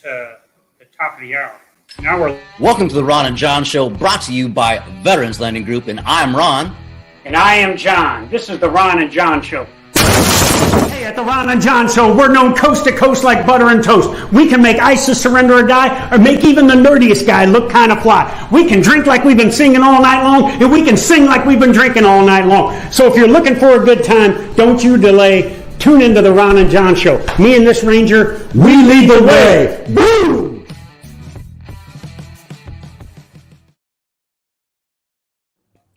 the top of the hour. Now we're Welcome to the Ron and John Show, brought to you by Veterans Lending Group, and I'm Ron. And I am John. This is the Ron and John Show. Hey, at the Ron and John Show, we're known coast to coast like butter and toast. We can make ISIS surrender or die, or make even the nerdiest guy look kind of fly. We can drink like we've been singing all night long, and we can sing like we've been drinking all night long. So if you're looking for a good time, don't you delay. Tune into the Ron and John Show. Me and this Ranger, we lead the way. Boom!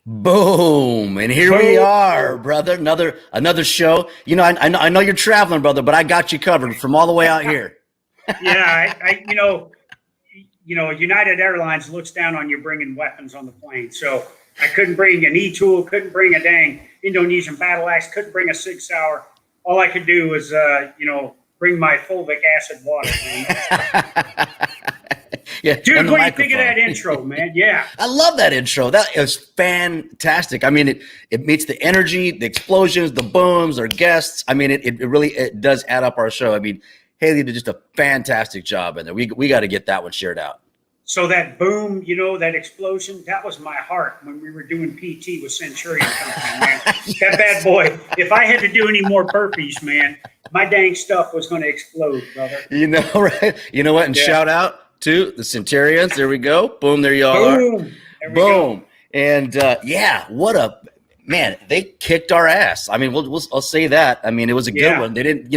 Boom! And here we are, brother. Another show. You know, I know you're traveling, brother, but I got you covered from all the way out here. Yeah, you know, United Airlines looks down on you bringing weapons on the plane. So I couldn't bring an E-tool, couldn't bring a dang Indonesian battle axe, couldn't bring a Sig Sauer. All I could do was, bring my fulvic acid water. Yeah, dude, what do you think of that intro, man? Yeah. I love that intro. That is fantastic. I mean, it meets the energy, the explosions, the booms, our guests. I mean, it really does add up our show. I mean, Haley did just a fantastic job in there. We got to get that one shared out. So that boom, that explosion, that was my heart when we were doing PT with Centurion Company, man. That bad boy, if I had to do any more burpees, man, my dang stuff was going to explode, brother. You know, right? You know what? And shout out to the Centurions. There we go. Boom, there y'all are. Boom. Boom. And, what a – man, they kicked our ass. I mean, I'll say that. I mean, it was a good one. They didn't,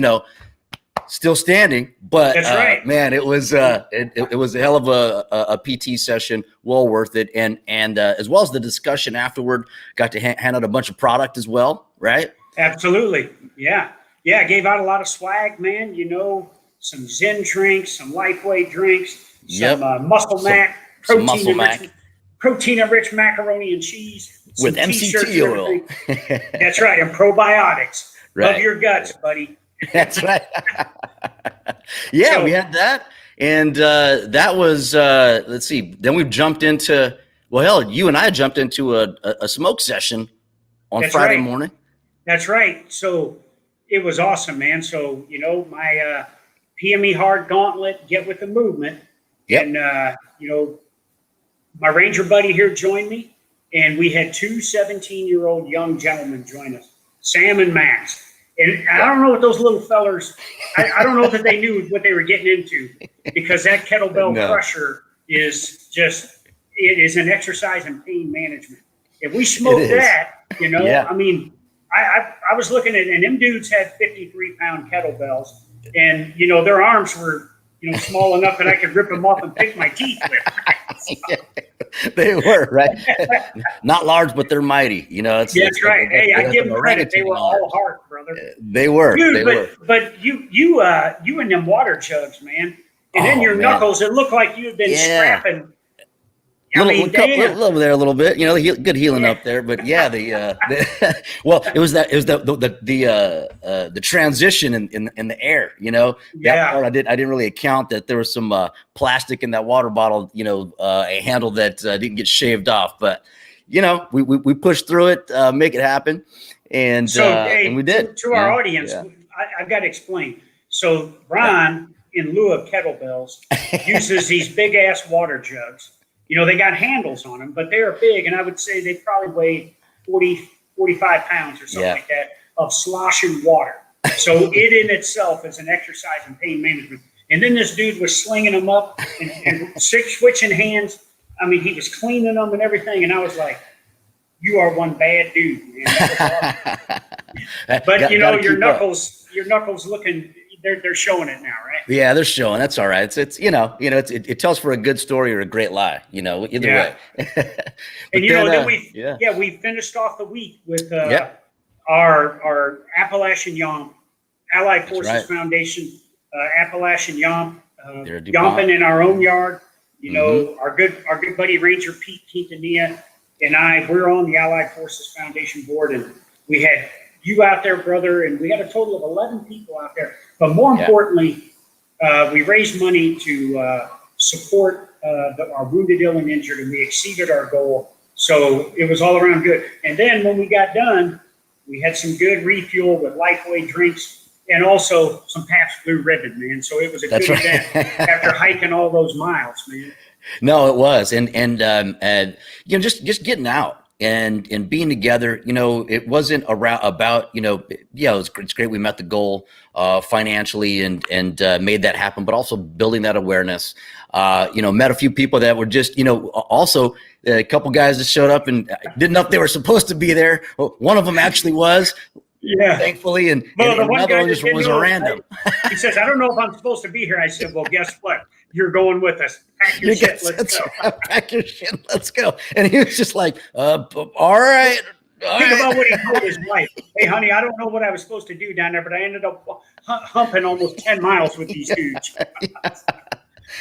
still standing, but that's right. Man, it was it was a hell of a PT session, well worth it, and as well as the discussion afterward. Got to hand out a bunch of product as well, right? Absolutely, yeah. I gave out a lot of swag, man. Some Zen drinks, some Lifeway drinks, some Muscle Mac, protein-rich macaroni and cheese with MCT oil. That's right, and probiotics. Right. Love your guts, buddy. That's right. We had that. And that was, let's see, then we jumped into, you and I jumped into a smoke session on Friday morning. That's right. So it was awesome, man. So, my PME hard gauntlet, get with the movement. Yep. And, my Ranger buddy here joined me, and we had two 17-year-old young gentlemen join us, Sam and Max. And I don't know what those little fellers, I don't know that they knew what they were getting into, because that kettlebell crusher is it is an exercise in pain management. If we smoked that, I mean, I was looking at, and them dudes had 53-pound kettlebells, and, their arms were, small enough that I could rip them off and pick my teeth with. They were, right? Not large, but they're mighty. That's right. Hey, I give them credit. They were all heart, brother. They were. Dude, but you and them water jugs, man. And then your knuckles, it looked like you had been scrapping. A little there, a little bit, good healing up there, but it was the transition in the air, that part I didn't really account that there was some plastic in that water bottle, a handle that didn't get shaved off, but we pushed through it, make it happen, and we did. To our audience, I've got to explain. So Ron, in lieu of kettlebells, uses these big ass water jugs. They got handles on them, but they're big, and I would say they probably weigh 40, 45 pounds or something like that of sloshing water. So it in itself is an exercise in pain management. And then this dude was slinging them up and switching hands. I mean, he was cleaning them and everything, and I was like, you are one bad dude, man. But, your knuckles looking – they're showing it now, right? Yeah, they're showing. That's all right. It tells for a good story or a great lie. Either way. And then we finished off the week with our Appalachian Yomp, Allied Forces Foundation, Appalachian Yomp, yomping in our own yard. Our good buddy Ranger Pete Quintanilla and we're on the Allied Forces Foundation board, and we had you out there, brother, and we had a total of 11 people out there. But more importantly, we raised money to support our wounded, ill, and injured, and we exceeded our goal. So it was all around good. And then when we got done, we had some good refuel with Lifeway drinks and also some Pabst Blue Ribbon, man. So it was a good event after hiking all those miles, man. No, it was, and you know, just getting out and being together. You know, it wasn't about you know, yeah, it's great. We met the goal financially and made that happen, but also building that awareness. You know, met a few people that were just, you know, also a couple guys that showed up and didn't know if they were supposed to be there. One of them actually was. Yeah, thankfully, and another one just was a random. He says, "I don't know if I'm supposed to be here." I said, "Well, guess what? You're going with us. Pack your shit. Let's go. Pack your shit. Let's go." And he was just like, "All right." Think about what he told his wife. "Hey, honey, I don't know what I was supposed to do down there, but I ended up humping almost 10 miles with these dudes."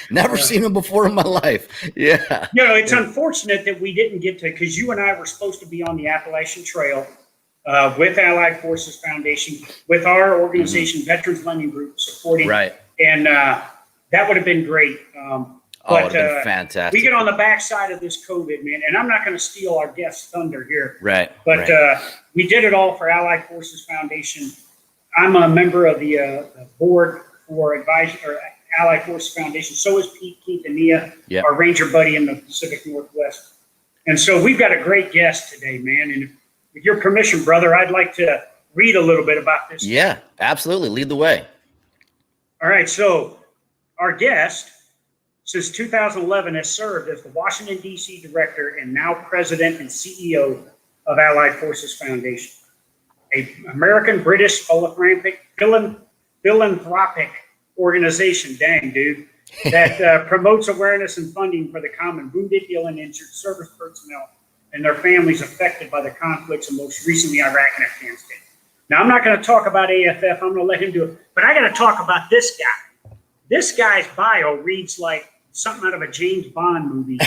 Never seen them before in my life. Yeah. You know, it's unfortunate that we didn't get to, because you and I were supposed to be on the Appalachian Trail with Allied Forces Foundation, with our organization, Veterans Lending Group, supporting. Right. And that would have been great. But fantastic. We get on the backside of this COVID, man, and I'm not going to steal our guest's thunder here. Right. But we did it all for Allied Forces Foundation. I'm a member of the board for Allied Forces Foundation. So is 𝘵𝘠𝘬𝘬𝘴, our ranger buddy in the Pacific Northwest. And so we've got a great guest today, man. And with your permission, brother, I'd like to read a little bit about this. Yeah, absolutely. Lead the way. All right. So our guest, since 2011, has served as the Washington, D.C. director and now president and CEO of Allied Forces Foundation, an American-British philanthropic organization, dang, dude, that promotes awareness and funding for the common wounded, ill, and injured service personnel and their families affected by the conflicts, and most recently Iraq and Afghanistan. Now, I'm not going to talk about AFF. I'm going to let him do it. But I got to talk about this guy. This guy's bio reads like something out of a James Bond movie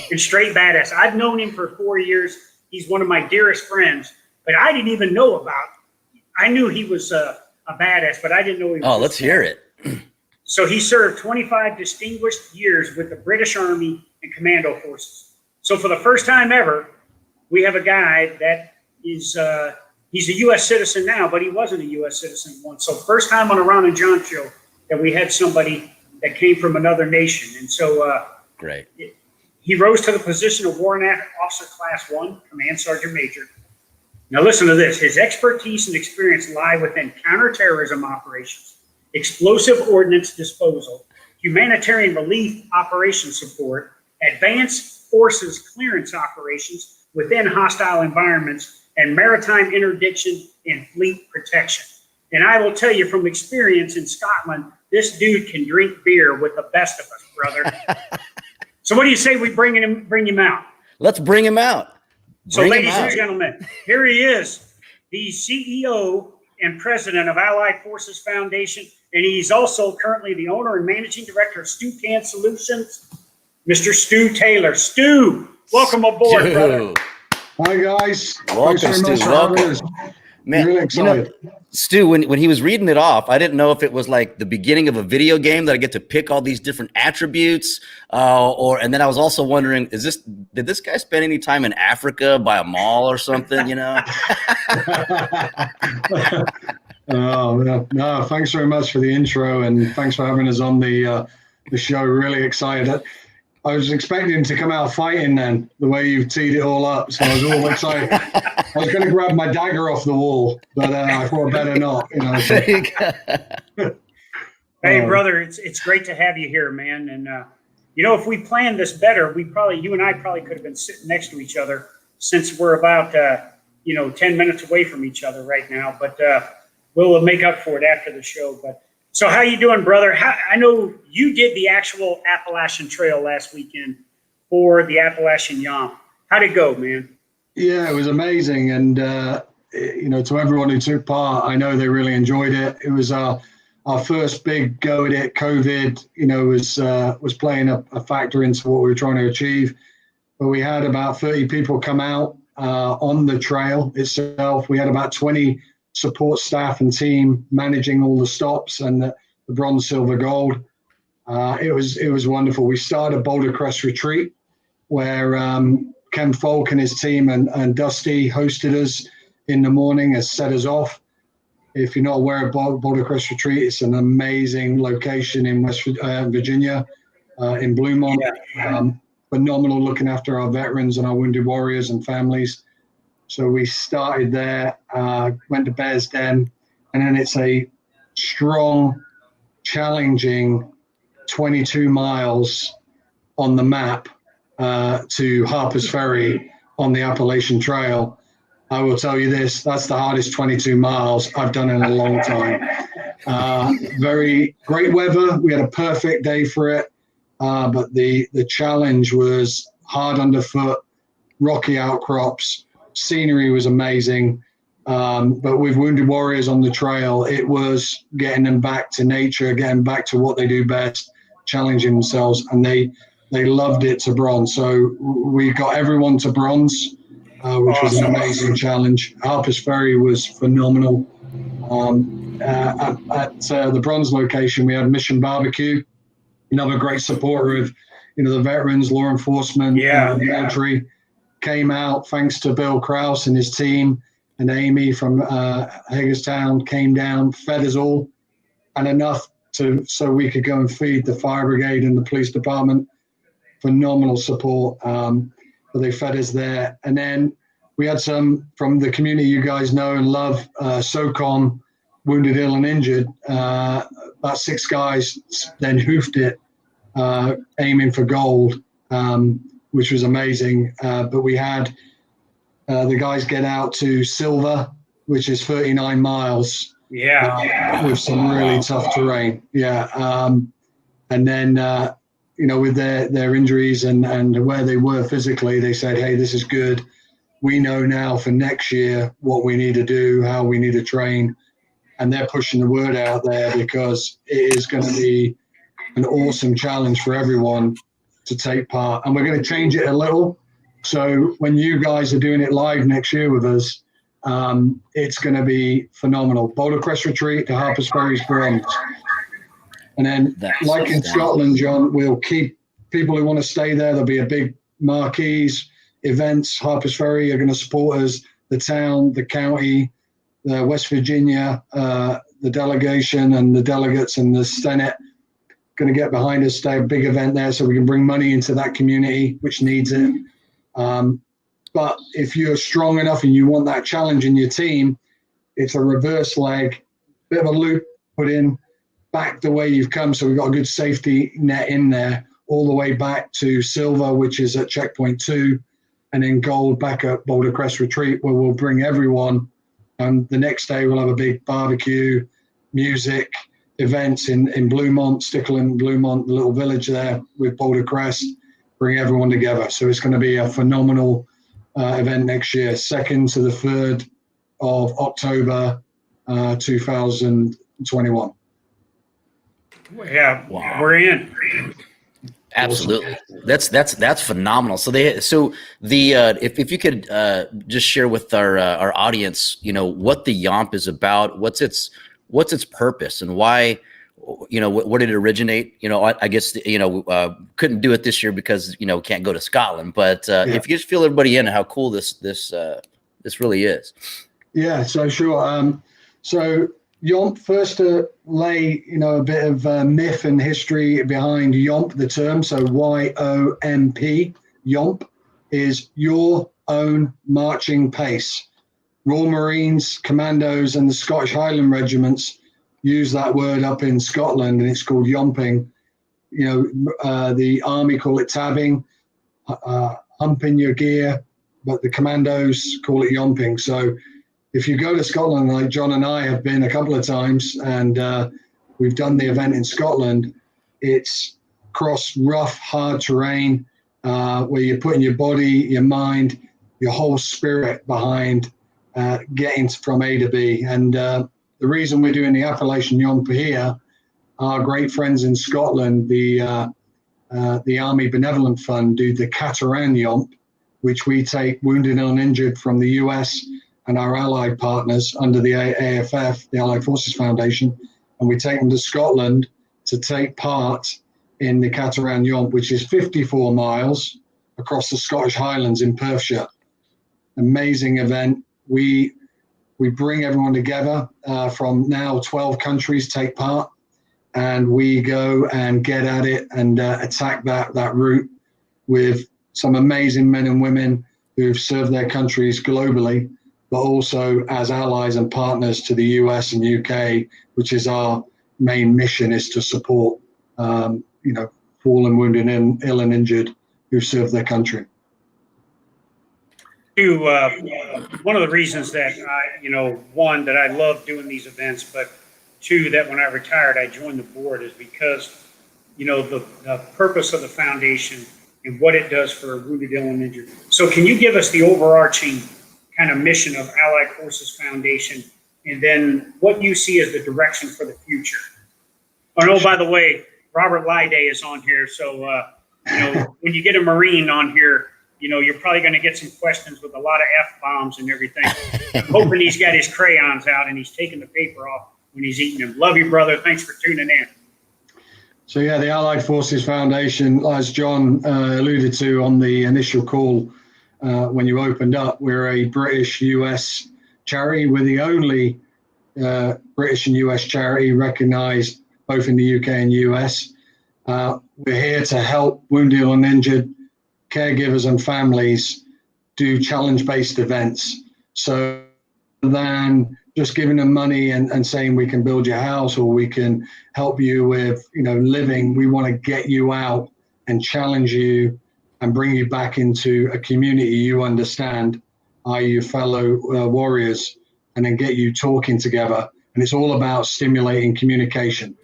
and straight badass. I've known him for 4 years. He's one of my dearest friends, but I didn't even know about him. I knew he was a badass, but I didn't know he was. Oh, let's hear it. So he served 25 distinguished years with the British Army and Commando Forces. So for the first time ever, we have a guy that is, he's a U.S. citizen now, but he wasn't a U.S. citizen once. So first time on a Ron and John show that we had somebody that came from another nation. And so great. He rose to the position of Warrant Officer Class 1, Command Sergeant Major. Now listen to this. His expertise and experience lie within counterterrorism operations, explosive ordnance disposal, humanitarian relief operation support, advanced forces clearance operations within hostile environments, and maritime interdiction and fleet protection. And I will tell you from experience in Scotland, this dude can drink beer with the best of us, brother. So what do you say we bring him out? Let's bring him out. So ladies and gentlemen, here he is, the CEO and president of Allied Forces Foundation, and he's also currently the owner and managing director of StuCan Solutions, Mr. Stu Taylor. Stu, welcome aboard, brother. Hi, guys. Welcome, Stu. Welcome. Man, really excited. You know, Stu, when he was reading it off, I didn't know if it was like the beginning of a video game that I get to pick all these different attributes, and then I was also wondering, did this guy spend any time in Africa by a mall or something? You know. Oh no! Thanks very much for the intro, and thanks for having us on the show. Really excited. I was expecting to come out fighting then, the way you've teed it all up. So I was all excited. I was going to grab my dagger off the wall, but I thought better not. You know. So. Hey, brother, it's great to have you here, man. And you know, if we planned this better, you and I probably could have been sitting next to each other, since we're about 10 minutes away from each other right now. But we'll make up for it after the show. But so how you doing, brother? I know you did the actual Appalachian Trail last weekend for the Appalachian 𝘬𝘬𝘬𝘴. How'd it go, man? Yeah, it was amazing. And, to everyone who took part, I know they really enjoyed it. It was our first big go at it. COVID, was playing a factor into what we were trying to achieve. But we had about 30 people come out on the trail itself. We had about 20 support staff and team managing all the stops and the bronze, silver, gold. It was wonderful. We started Boulder Crest Retreat, where Ken Folk and his team and Dusty hosted us in the morning, has set us off. If you're not aware of Boulder Crest Retreat, it's an amazing location in West Virginia, in 𝘸𝘠𝘠. Yeah. Phenomenal looking after our veterans and our wounded warriors and families. So we started there, went to Bear's Den, and then it's a strong, challenging 22 miles on the map to Harper's Ferry on the Appalachian Trail. I will tell you this, that's the hardest 22 miles I've done in a long time. Very great weather. We had a perfect day for it. But the challenge was hard underfoot, rocky outcrops, scenery was amazing. But with wounded warriors on the trail, it was getting them back to nature, getting back to what they do best, challenging themselves, and they loved it to bronze. So we got everyone to bronze, which was an amazing challenge. Harper's Ferry was phenomenal. At the bronze location, we had Mission Barbecue, another great supporter of, the veterans, law enforcement, the military, came out thanks to Bill Krause and his team, and Amy from Hagerstown came down, fed us all, and enough so we could go and feed the fire brigade and the police department. Phenomenal support. But they fed us there. And then we had some from the community you guys know and love, SOCOM, Wounded, Ill, and Injured. About 6 guys then hoofed it, aiming for gold, which was amazing. But we had the guys get out to silver, which is 39 miles. With some really tough terrain. And then, with their injuries and where they were physically, they said, hey, this is good. We know now for next year what we need to do, how we need to train. And they're pushing the word out there because it is going to be an awesome challenge for everyone to take part. And we're going to change it a little. So when you guys are doing it live next year with us, it's going to be phenomenal. Boulder Crest Retreat to Harper's Ferry's bronze. And then, like in Scotland, John, we'll keep people who want to stay there. There'll be a big marquees, events. Harper's Ferry are going to support us, the town, the county, the West Virginia, the delegation and the delegates and the Senate going to get behind us, stay a big event there so we can bring money into that community, which needs it. But if you're strong enough and you want that challenge in your team, it's a reverse leg, bit of a loop put in, back the way you've come. So we've got a good safety net in there, all the way back to silver, which is at checkpoint 2, and then gold back at Boulder Crest Retreat, where we'll bring everyone. And the next day we'll have a big barbecue, music, events in 𝘸𝘠𝘠, Stickle in 𝘸𝘠𝘠, the little village there with Boulder Crest, bring everyone together. So it's going to be a phenomenal event next year, 2nd to the 3rd of October, 2021. Yeah, wow. We're in. Absolutely, that's phenomenal. So if you could just share with our audience, what the 𝘠𝘠𝘠 is about, what's its purpose, and why, where did it originate? I guess couldn't do it this year because can't go to Scotland, but if you just fill everybody in on how cool this really is. Yeah, so sure. So 𝘠𝘠𝘠, first to lay a bit of myth and history behind 𝘠𝘠𝘠, the term. So YOMP, 𝘠𝘠𝘠 is your own marching pace. Royal Marines, Commandos, and the Scottish Highland regiments use that word up in Scotland, and it's called 𝘠𝑚ping. The army call it tabbing, humping your gear, but the Commandos call it 𝘠𝑚ping. So if you go to Scotland, like John and I have been a couple of times, and we've done the event in Scotland, it's across rough, hard terrain where you're putting your body, your mind, your whole spirit behind getting from A to B. And the reason we're doing the Appalachian 𝘠𝘠𝘠 here, our great friends in Scotland, the Army Benevolent Fund, do the Cateran 𝘠𝘠𝘠, which we take wounded and injured from the US and our allied partners under the AFF, the Allied Forces Foundation, and we take them to Scotland to take part in the Cateran 𝘠𝘠𝘠, which is 54 miles across the Scottish Highlands in Perthshire. Amazing event. We We bring everyone together from now 12 countries take part, and we go and get at it and attack that route with some amazing men and women who've served their countries globally, but also as allies and partners to the US and UK, which is our main mission, is to support, fallen, wounded, and ill and injured who've served their country. One of the reasons that one, that I love doing these events, but two, that when I retired, I joined the board, is because, the purpose of the foundation and what it does for wounded, ill, and injured. So can you give us the overarching kind of mission of Allied Forces Foundation, and then what you see as the direction for the future? Oh, by the way, Robert Layday is on here. So, when you get a Marine on here, you're probably going to get some questions with a lot of F-bombs and everything. I'm hoping he's got his crayons out and he's taking the paper off when he's eating them. Love you, brother. Thanks for tuning in. So, yeah, the Allied Forces Foundation, as John alluded to on the initial call when you opened up, we're a British-US charity. We're the only British and US charity recognized both in the UK and US. We're here to help wounded and injured caregivers and families do challenge-based events. So than just giving them money and saying we can build your house or we can help you with living, we want to get you out and challenge you and bring you back into a community you understand, i.e. your fellow warriors, and then get you talking together. And it's all about stimulating communication,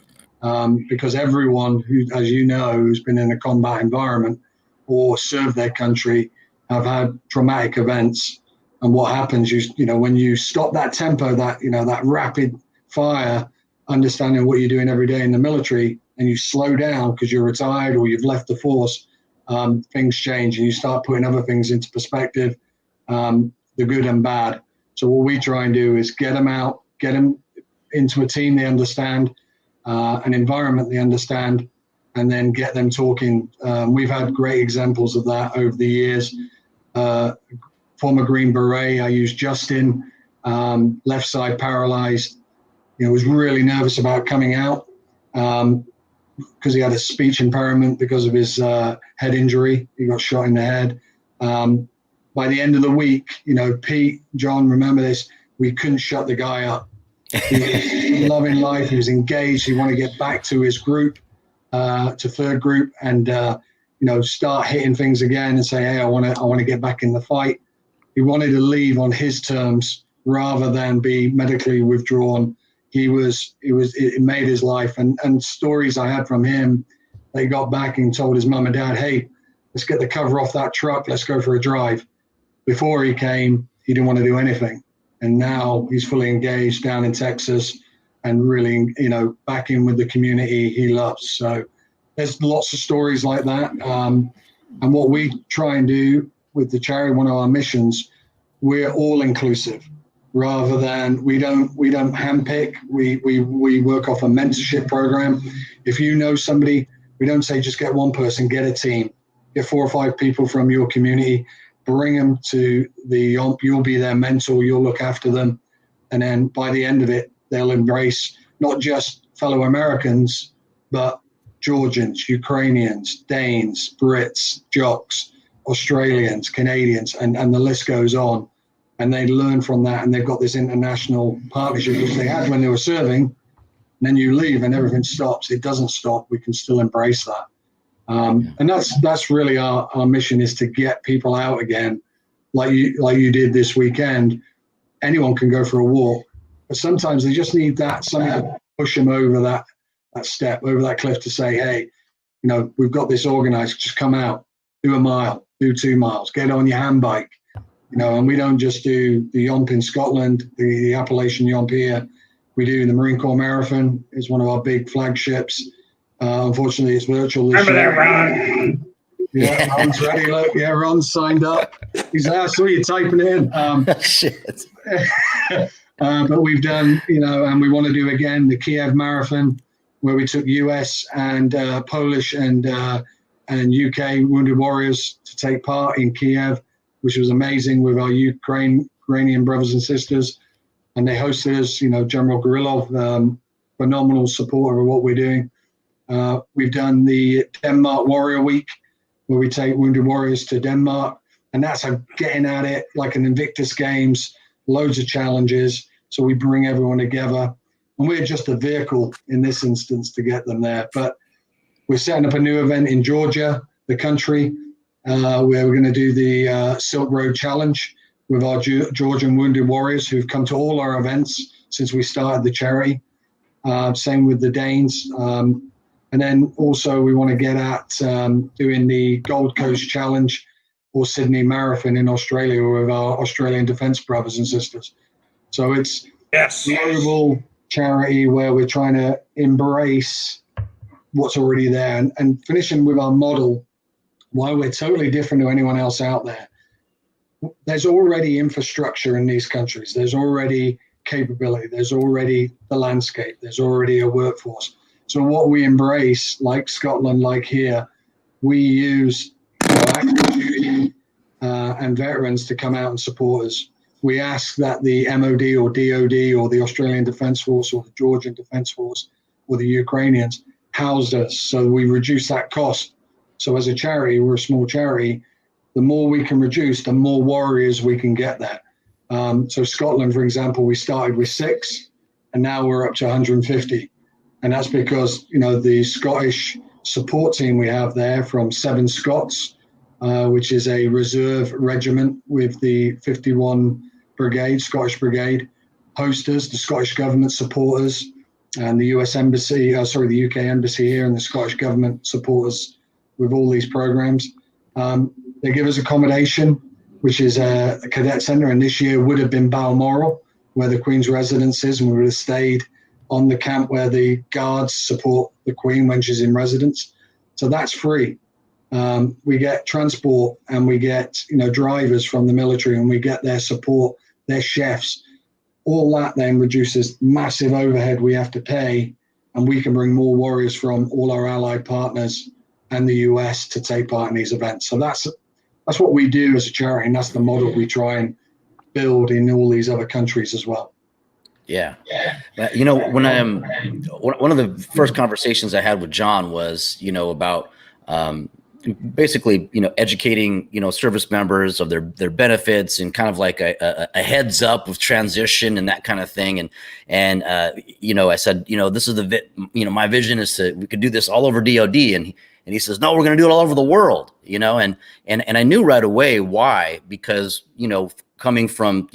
because everyone who, as you know, who's been in a combat environment or served their country have had traumatic events. And what happens, when you stop that tempo, that rapid fire, understanding what you're doing every day in the military, and you slow down because you're retired or you've left the force, things change and you start putting other things into perspective, the good and bad. So what we try and do is get them out, get them into a team they understand, an environment they understand, and then get them talking. We've had great examples of that over the years. Former Green Beret, I used Justin, left side paralyzed, was really nervous about coming out because he had a speech impairment because of his head injury. He got shot in the head. By the end of the week, Pete, John, remember this, we couldn't shut the guy up. He was loving life. He was engaged. He wanted to get back to his group, to third group, and start hitting things again and say, hey, I want to get back in the fight. He wanted to leave on his terms rather than be medically withdrawn. It made his life, and stories I had from him, they got back and told his mum and dad, hey, let's get the cover off that truck. Let's go for a drive. Before he came, he didn't want to do anything. And now he's fully engaged down in Texas and really, back in with the community he loves. So there's lots of stories like that. And what we try and do with the charity, one of our missions, we're all inclusive rather than we don't handpick. We work off a mentorship program. If you know somebody, we don't say just get one person, get a team, get 4 or 5 people from your community, bring them to the YOMP. You'll be their mentor. You'll look after them. And then by the end of it, they'll embrace not just fellow Americans, but Georgians, Ukrainians, Danes, Brits, Jocks, Australians, Canadians, and the list goes on. And they learn from that, and they've got this international partnership which they had when they were serving. And then you leave and everything stops. It doesn't stop. We can still embrace that. And that's really our mission, is to get people out again, like you did this weekend. Anyone can go for a walk, but sometimes they just need that something to push them over that step, over that cliff, to say, hey, we've got this organized. Just come out, do a mile, do 2 miles, get on your handbike. And we don't just do the YOMP in Scotland, the Appalachian YOMP here. We do the Marine Corps Marathon. It's one of our big flagships. Unfortunately, it's virtual this year. Remember that, Ron? Yeah, Ron's ready. Look, yeah, Ron's signed up. He's there. I saw you typing it in. Shit. But we've done, and we want to do again the Kiev Marathon, where we took US and Polish and UK wounded warriors to take part in Kiev, which was amazing with our Ukrainian brothers and sisters. and they hosted us. General Gorillov, phenomenal supporter of what we're doing. We've done the Denmark Warrior Week, where we take wounded warriors to Denmark, and that's getting at it like an Invictus Games, loads of challenges. So we bring everyone together, and we're just a vehicle in this instance to get them there. But we're setting up a new event in Georgia, the country, where we're going to do the Silk Road Challenge with our Georgian wounded warriors who've come to all our events since we started the charity. Same with the Danes. And then also we want to get at doing the Gold Coast Challenge or Sydney Marathon in Australia with our Australian Defence brothers and sisters. So it's a global charity where we're trying to embrace what's already there, and finishing with our model, why we're totally different to anyone else out there. There's already infrastructure in these countries. There's already capability. There's already the landscape. There's already a workforce. So what we embrace, like Scotland, like here, we use active duty and veterans to come out and support us. We ask that the MOD or DOD or the Australian Defence Force or the Georgian Defence Force or the Ukrainians house us, so we reduce that cost. So as a charity, we're a small charity, the more we can reduce, the more warriors we can get there. So Scotland, for example, we started with 6 and now we're up to 150. And that's because, the Scottish support team we have there from 7 Scots, which is a reserve regiment with the 51 Brigade, Scottish Brigade, host us, the Scottish government support us, and the US Embassy, the UK Embassy here and the Scottish government support us with all these programs. They give us accommodation, which is a cadet center, and this year would have been 𝘵𝘠𝘠𝘬𝘐, where the Queen's residence is, and we would have stayed on the camp where the guards support the Queen when she's in residence. So that's free. We get transport, and we get drivers from the military, and we get their support, their chefs. All that then reduces massive overhead we have to pay, and we can bring more warriors from all our allied partners and the US to take part in these events. So that's what we do as a charity, and that's the model we try and build in all these other countries as well. Yeah. When one of the first conversations I had with John was, about basically, educating, service members of their benefits and kind of like a heads up with transition and that kind of thing. And I said, this is my vision is we could do this all over DOD. And he says, no, we're going to do it all over the world, and I knew right away why, because, coming from,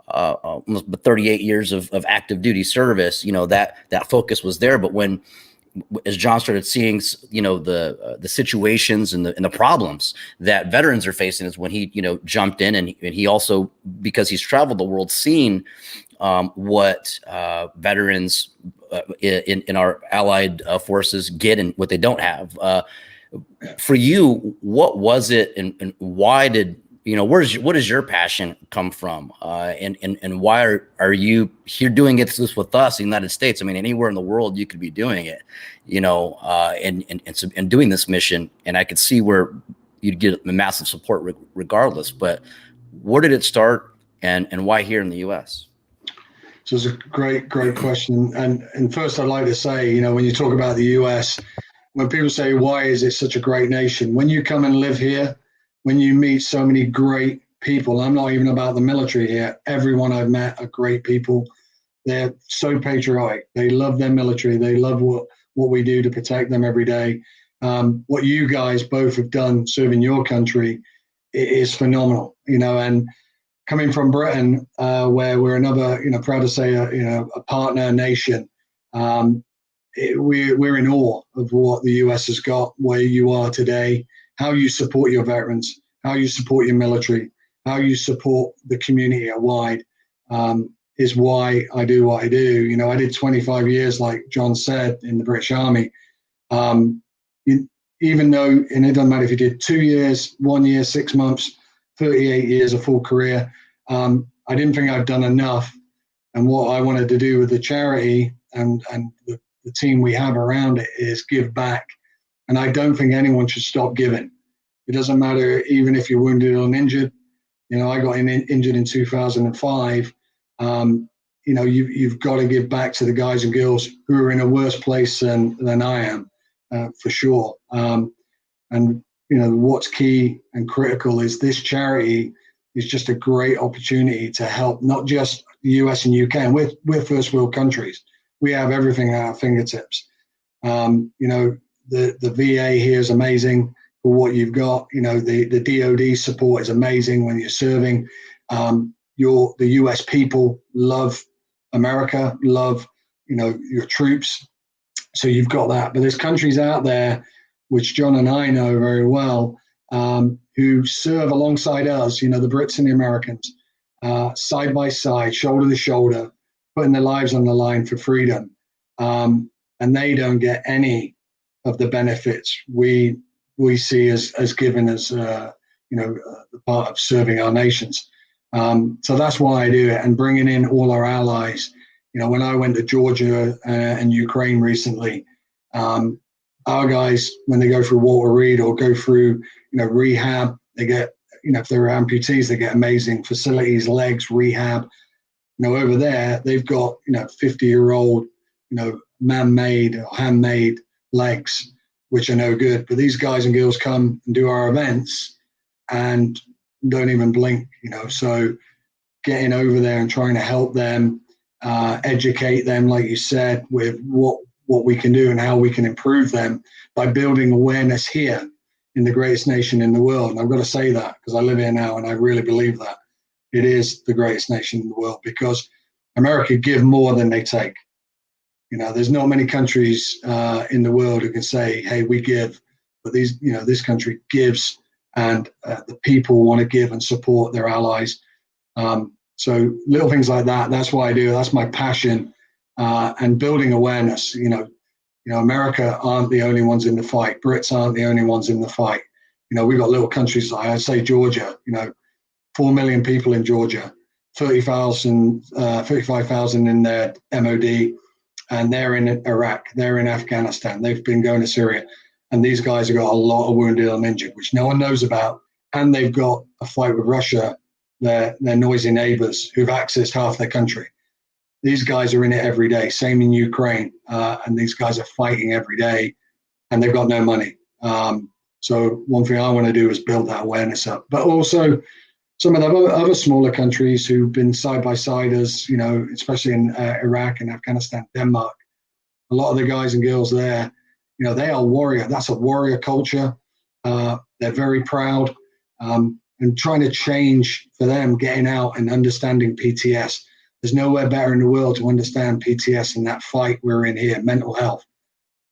almost 38 years of active duty service, that focus was there. But as John started seeing, the situations and the problems that veterans are facing, is when he, jumped in, and he also, because he's traveled the world, seen what veterans in our allied forces get and what they don't have. For you, what was it, and why did what does your passion come from, and why are you here doing this with us in the United States? I mean, anywhere in the world you could be doing it, and doing this mission, and I could see where you'd get massive support regardless. But where did it start, and why here in the U.S.? So it's a great question. And first, I'd like to say, when you talk about the U.S., when people say, why is it such a great nation? When you come and live here, when you meet so many great people, I'm not even about the military here. Everyone I've met are great people. They're so patriotic. They love their military. They love what we do to protect them every day. What you guys both have done serving your country is phenomenal, and coming from Britain, where we're another, proud to say, a partner nation, we're in awe of what the US has got, where you are today, how you support your veterans, how you support your military, how you support the community wide, is why I do what I do. I did 25 years, like John said, in the British Army. Even though, and it doesn't matter if you did 2 years, 1 year, 6 months, 38 years, a full career, I didn't think I'd done enough. And what I wanted to do with the charity and the team we have around it is give back. And I don't think anyone should stop giving. It doesn't matter, even if you're wounded or injured. I got injured in 2005. you know, you've got to give back to the guys and girls who are in a worse place than I am, for sure. And you know, what's key and critical is this charity is just a great opportunity to help not just the US and UK, and we're first world countries. We have everything at our fingertips. You know, the VA here is amazing for what you've got. You know, the DoD support is amazing when you're serving. The US people love America, love, you know, your troops. So you've got that. But there's countries out there, which John and I know very well, who serve alongside us, you know, the Brits and the Americans, side by side, shoulder to shoulder, putting their lives on the line for freedom. And they don't get any of the benefits we see as given as, you know, the part of serving our nations. So that's why I do it, and bringing in all our allies. You know, when I went to Georgia and Ukraine recently, our guys, when they go through Walter Reed or go through, you know, rehab, they get, you know, if they're amputees, they get amazing facilities, legs, rehab. You know, over there, they've got, you know, 50-year-old, you know, man-made or handmade legs, which are no good. But these guys and girls come and do our events and don't even blink, you know. So getting over there and trying to help them, educate them, like you said, with what we can do and how we can improve them by building awareness here in the greatest nation in the world. And I've got to say that because I live here now, and I really believe that it is the greatest nation in the world, because America give more than they take. You know, there's not many countries in the world who can say, hey, we give, but these, you know, this country gives, and the people want to give and support their allies. So little things like that, that's why I do. That's my passion. And building awareness. You know, America aren't the only ones in the fight. Brits aren't the only ones in the fight. You know, we've got little countries like, I say, Georgia, you know, 4 million people in Georgia, 35,000 in their MOD, and they're in Iraq, they're in Afghanistan, they've been going to Syria. And these guys have got a lot of wounded and injured, which no one knows about. And they've got a fight with Russia, their noisy neighbors who've accessed half their country. These guys are in it every day, same in Ukraine. And these guys are fighting every day, and they've got no money. So one thing I want to do is build that awareness up. But also some of the other smaller countries who've been side by side as, you know, especially in Iraq and Afghanistan, Denmark, a lot of the guys and girls there, you know, they are warrior. That's a warrior culture. They're very proud. And trying to change for them, getting out and understanding PTS. There's nowhere better in the world to understand PTS than that fight we're in here, mental health.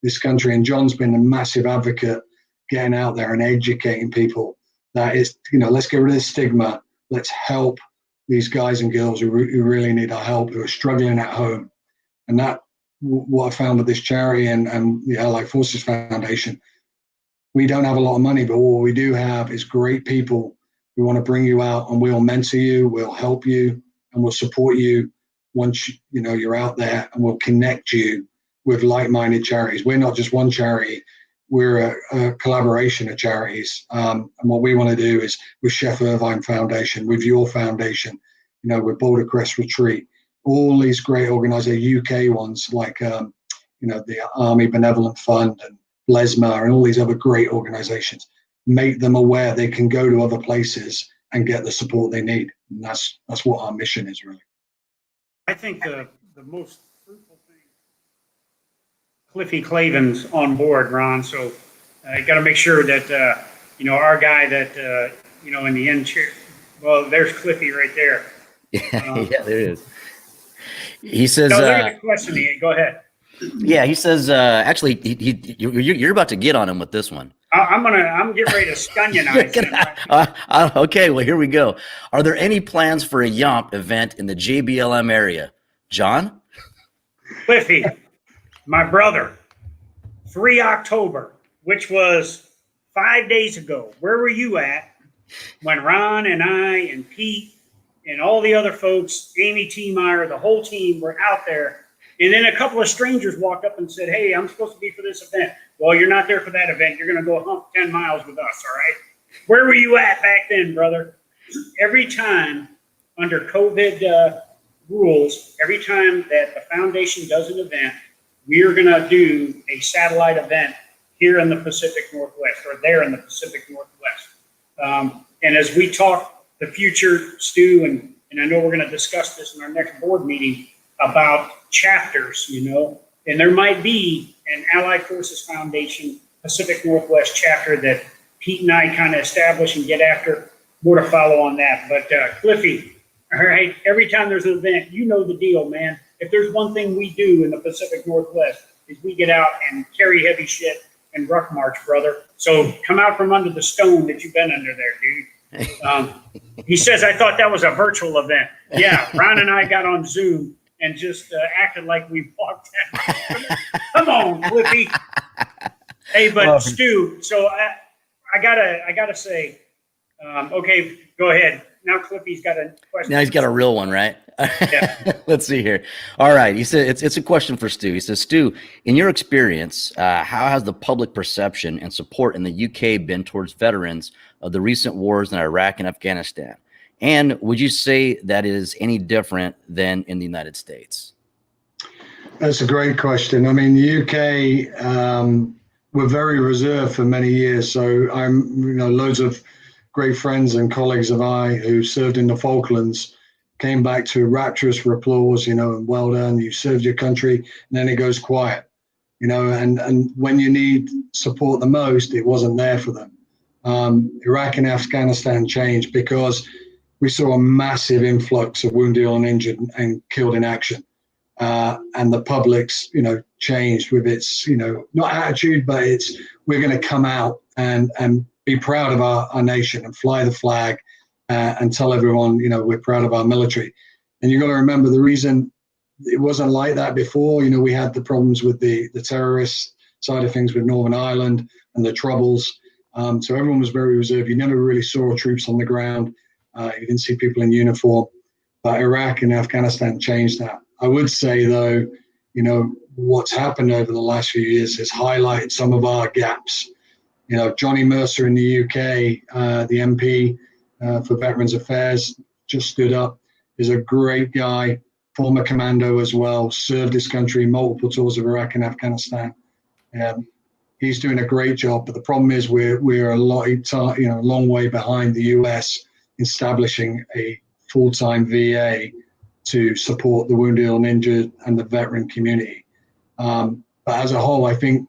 This country, and John's been a massive advocate getting out there and educating people that is, you know, let's get rid of the stigma. Let's help these guys and girls who really need our help, who are struggling at home. And that, what I found with this charity and the Allied Forces Foundation, we don't have a lot of money, but what we do have is great people who want to bring you out, and we'll mentor you, we'll help you, and we'll support you once you know you're out there, and we'll connect you with like-minded charities. We're not just one charity, we're a collaboration of charities. And what we want to do is with 𝘧𝗵𝘂𝘍𝑚𝑒 Foundation, with your foundation, you know, with Boulder Crest Retreat, all these great organizations, UK ones like, you know, the Army Benevolent Fund and 𝘬𝘲𝑚𝑒 and all these other great organizations, make them aware they can go to other places and get the support they need. And that's what our mission is, really. I think the most fruitful thing, Cliffy Clavin's on board, Ron. So you got to make sure that, you know, our guy that, you know, in the end chair, well, there's Cliffy right there. Yeah, there it is. He says, no, look at the question. Go ahead. Yeah, he says, actually, you're about to get on him with this one. I'm getting ready to scunionize him. Okay, well, here we go. Are there any plans for a 𝘬𝘠 event in the JBLM area? John? Cliffy, my brother, 3 October, which was 5 days ago. Where were you at when Ron and I and Pete and all the other folks, Amy T. Meyer, the whole team were out there? And then a couple of strangers walked up and said, hey, I'm supposed to be for this event. Well, you're not there for that event. You're going to go hump 10 miles with us, all right? Where were you at back then, brother? Every time under COVID rules, every time that the foundation does an event, we are going to do a satellite event here in the Pacific Northwest, or there in the Pacific Northwest. And as we talk the future, Stu, and I know we're going to discuss this in our next board meeting about chapters, you know, and there might be an Allied Forces Foundation Pacific Northwest chapter that Pete and I kind of establish and get after. More to follow on that. But Cliffy, all right, every time there's an event, you know the deal, man. If there's one thing we do in the Pacific Northwest is we get out and carry heavy shit and ruck march, brother. So come out from under the stone that you've been under there, dude. He says, I thought that was a virtual event. Yeah, Ron and I got on Zoom and just acted like we walked out. Come on, Cliffy. Hey, but Stu, so I gotta say, okay, go ahead. Now Cliffy's got a question. Now he's got a real one, right? Yeah. Let's see here. All right. He said it's a question for Stu. He says, Stu, in your experience, how has the public perception and support in the UK been towards veterans of the recent wars in Iraq and Afghanistan? And would you say that is any different than in the United States? That's a great question. I mean, the UK were very reserved for many years. So loads of great friends and colleagues of mine who served in the Falklands came back to rapturous applause, and well done, you served your country, and then it goes quiet, and when you need support the most, it wasn't there for them. Iraq and Afghanistan changed because we saw a massive influx of wounded and injured and killed in action. And the public's, changed with its, not attitude, but it's, we're going to come out and be proud of our nation and fly the flag and tell everyone, we're proud of our military. And you've got to remember the reason it wasn't like that before. We had the problems with the terrorist side of things with Northern Ireland and the troubles. So everyone was very reserved. You never really saw troops on the ground. You didn't see people in uniform. But Iraq and Afghanistan changed that. I would say, though, what's happened over the last few years has highlighted some of our gaps. Johnny Mercer in the UK, the MP for Veterans Affairs, just stood up, is a great guy, former commando as well, served his country in multiple tours of Iraq and Afghanistan. He's doing a great job, but the problem is we're a long way behind the US establishing a full-time VA to support the wounded and injured and the veteran community. But as a whole, I think,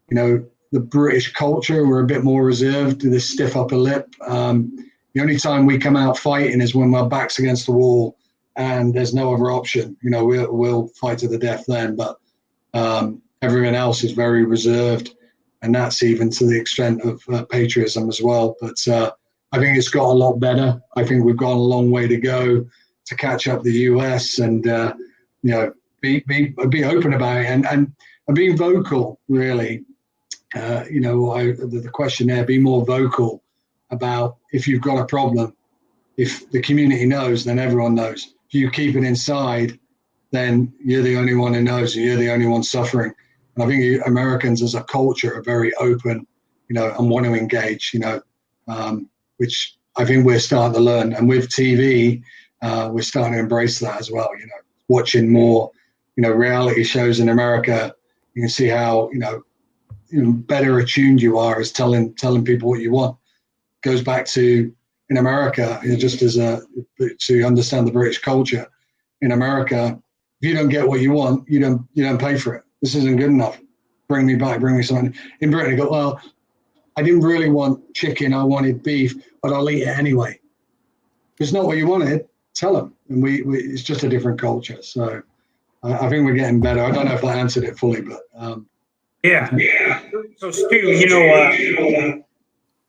the British culture, we're a bit more reserved, to this stiff upper lip. The only time we come out fighting is when our back's against the wall and there's no other option. We'll fight to the death then, but everyone else is very reserved, and that's even to the extent of patriotism as well. But I think it's got a lot better. I think we've got a long way to go to catch up the US and be open about it and be vocal, really. The question there, be more vocal about if you've got a problem. If the community knows, then everyone knows. If you keep it inside, then you're the only one who knows, and you're the only one suffering. And I think Americans as a culture are very open, and want to engage, which I think we're starting to learn. And with TV, we're starting to embrace that as well. Watching more, reality shows in America, you can see how, better attuned you are as telling people what you want. Goes back to in America, just as to understand the British culture. In America, if you don't get what you want, you don't pay for it. This isn't good enough. Bring me back. Bring me something. In Britain, you go, well, I didn't really want chicken. I wanted beef, but I'll eat it anyway. If it's not what you wanted, tell them. And it's just a different culture. So I think we're getting better. I don't know if I answered it fully, but yeah. So Stu,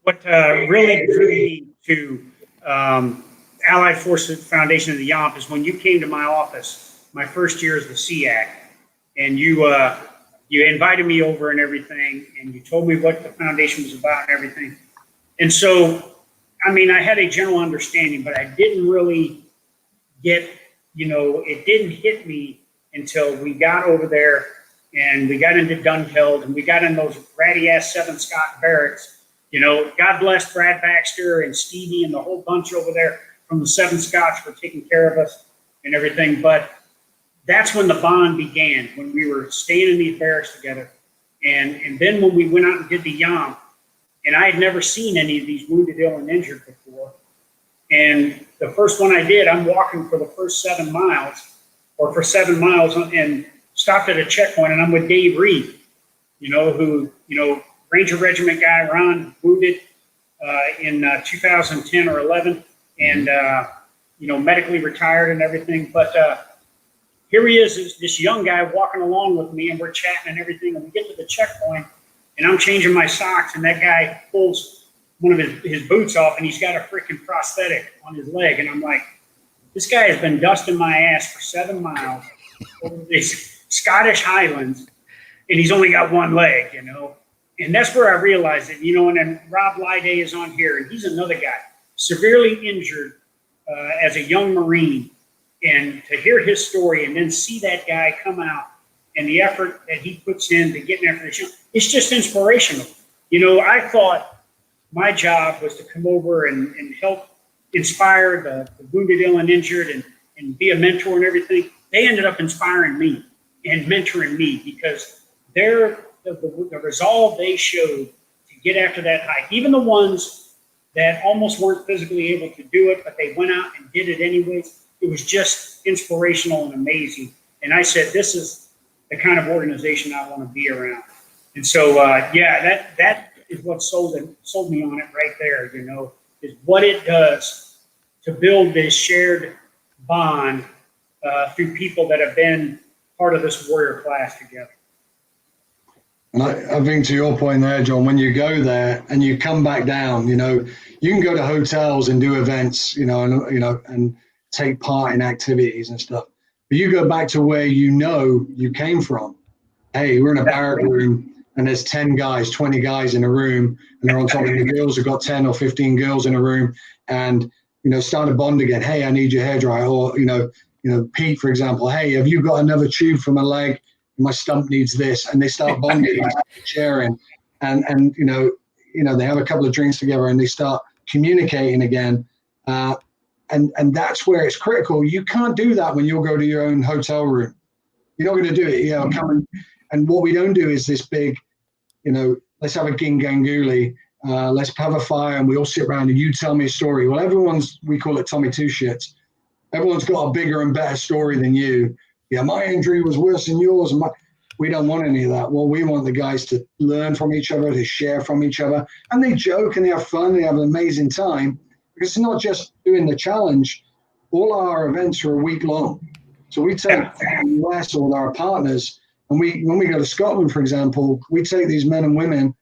what really drew me to Allied Forces Foundation of the Yomp is when you came to my office, my first year as the SEAC, and you invited me over and everything, and you told me what the foundation was about and everything. And so, I had a general understanding, but I didn't really get, it didn't hit me until we got over there and we got into Dunkeld and we got in those ratty ass 7 Scott barracks. God bless Brad Baxter and Stevie and the whole bunch over there from the 7 Scots for taking care of us. and everything. But that's when the bond began, when we were staying in these barracks together. And then when we went out and did the 𝘬𝘬𝘬, and I had never seen any of these wounded, ill, and injured before. And the first one I did, I'm walking for the first 7 miles, or for 7 miles, and stopped at a checkpoint, and I'm with Dave Reed, who, Ranger Regiment guy, Ron, wounded in 2010 or 11, and, medically retired and everything. But here he is, this young guy walking along with me, and we're chatting and everything, and we get to the checkpoint, and I'm changing my socks, and that guy pulls one of his boots off, and he's got a freaking prosthetic on his leg. And I'm like, this guy has been dusting my ass for 7 miles over these Scottish Highlands, and he's only got one leg, And that's where I realized it, and then Rob Lyday is on here, and he's another guy, severely injured as a young Marine. And to hear his story and then see that guy come out and the effort that he puts in to getting after the show, it's just inspirational. I thought my job was to come over and help inspire the wounded, ill, and injured and be a mentor and everything. They ended up inspiring me and mentoring me because the resolve they showed to get after that hike, even the ones that almost weren't physically able to do it, but they went out and did it anyways. It was just inspirational and amazing. And I said, this is the kind of organization I want to be around. And so, that is what sold me on it right there, is what it does to build this shared bond through people that have been part of this warrior class together. And I think to your point there, John, when you go there and you come back down, you can go to hotels and do events, and take part in activities and stuff. But you go back to where you came from. Hey, we're in a barrack room and there's 10 guys, 20 guys in a room, and they're on top of the girls. They've got 10 or 15 girls in a room, and start a bond again. Hey, I need your hairdryer. Or Pete, for example. Hey, have you got another tube for my leg? My stump needs this, and they start bonding, sharing, and they have a couple of drinks together and they start communicating again. And that's where it's critical. You can't do that when you'll go to your own hotel room. You're not going to do it. And what we don't do is this big, let's have a 𝘬𝘬𝘬𝘬𝘬. Let's have a fire and we all sit around and you tell me a story. Well, we call it Tommy Two Shits. Everyone's got a bigger and better story than you. Yeah, my injury was worse than yours. We don't want any of that. Well, we want the guys to learn from each other, to share from each other. And they joke and they have fun. They have an amazing time. Because it's not just doing the challenge. All our events are a week long. So we take the US or our partners, and when we go to Scotland, for example, we take these men and women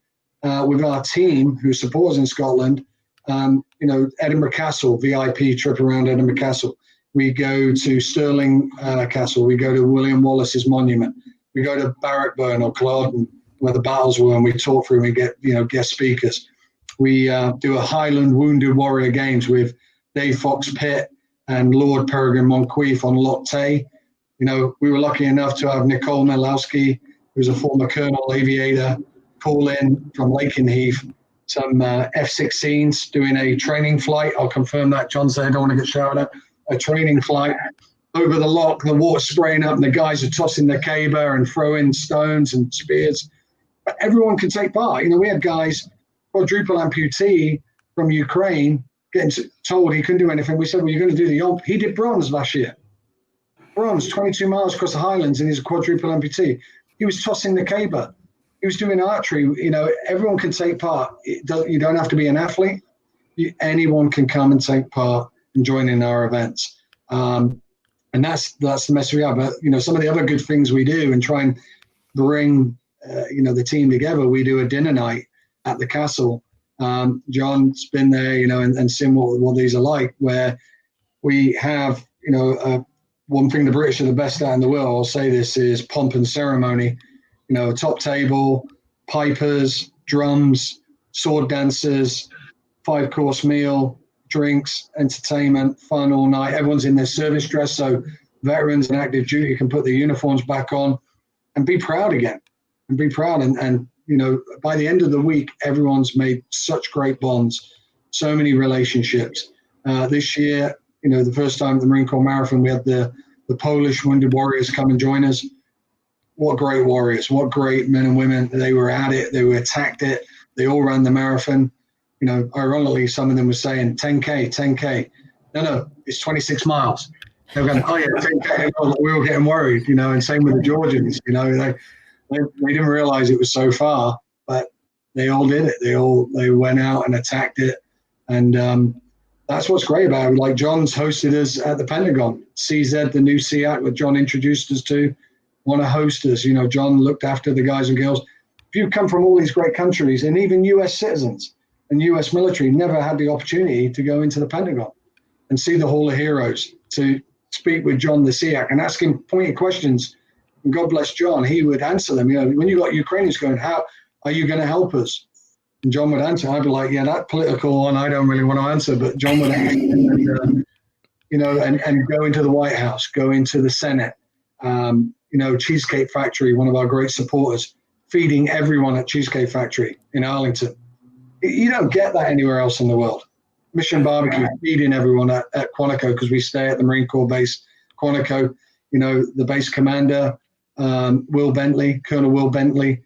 with our team who supports in Scotland, Edinburgh Castle, VIP trip around Edinburgh Castle. We go to Stirling Castle. We go to William Wallace's monument. We go to Barrackburn or Culloden, where the battles were, and we talk through and we get, guest speakers. We do a Highland Wounded Warrior Games with Dave Fox Pitt and Lord Peregrine Moncreiffe on Loch Tay. We were lucky enough to have Nicole Milowski, who's a former colonel aviator, call in from Lakenheath, some F-16s doing a training flight. I'll confirm that. John said I don't want to get shouted at. A training flight over the loch, the water spraying up, and the guys are tossing the 𝘬𝘬𝘬𝘬 and throwing stones and spears. But everyone can take part. We had guys, quadruple amputee from Ukraine, getting told he couldn't do anything. We said, well, you're going to do the 𝘬𝘬𝘬𝘬. He did bronze last year. Bronze, 22 miles across the Highlands, and he's a quadruple amputee. He was tossing the 𝘬𝘬𝘬𝘬. He was doing archery. Everyone can take part. You don't have to be an athlete. Anyone can come and take part and join in our events. And that's the message we have. But, some of the other good things we do and try and bring, the team together. We do a dinner night at the castle. John's been there, and seen what these are like, where we have, one thing the British are the best at in the world, I'll say this, is pomp and ceremony. Top table, pipers, drums, sword dancers, 5-course meal, drinks, entertainment, fun all night. Everyone's in their service dress, so veterans and active duty can put their uniforms back on and be proud again. And be proud. And by the end of the week, everyone's made such great bonds, so many relationships. This year, you know, the first time at the Marine Corps Marathon, we had the Polish wounded warriors come and join us. What great warriors, what great men and women. They were at it, they were attacked it, they all ran the marathon. You know, ironically, some of them were saying 10K. No, it's 26 miles. They were going, oh yeah, 10K. We were getting worried, you know, and same with the Georgians, you know, they didn't realize it was so far, but they all did it. They went out and attacked it. And that's what's great about it. Like John's hosted us at the Pentagon. CZ, the new SEAC that John introduced us to, want to host us. You know, John looked after the guys and girls. If you come from all these great countries, and even US citizens and US military never had the opportunity to go into the Pentagon and see the Hall of Heroes, to speak with John the SEAC and ask him pointed questions. And God bless John, he would answer them. You know, when you got Ukrainians going, how are you going to help us? And John would answer. I'd be like, yeah, that political one, I don't really want to answer. But John would answer, and, you know, and go into the White House, go into the Senate. You know, Cheesecake Factory, one of our great supporters, feeding everyone at Cheesecake Factory in Arlington. You don't get that anywhere else in the world. Mission Barbecue, feeding everyone at Quantico, because we stay at the Marine Corps base, Quantico. You know, the base commander, Colonel Will Bentley,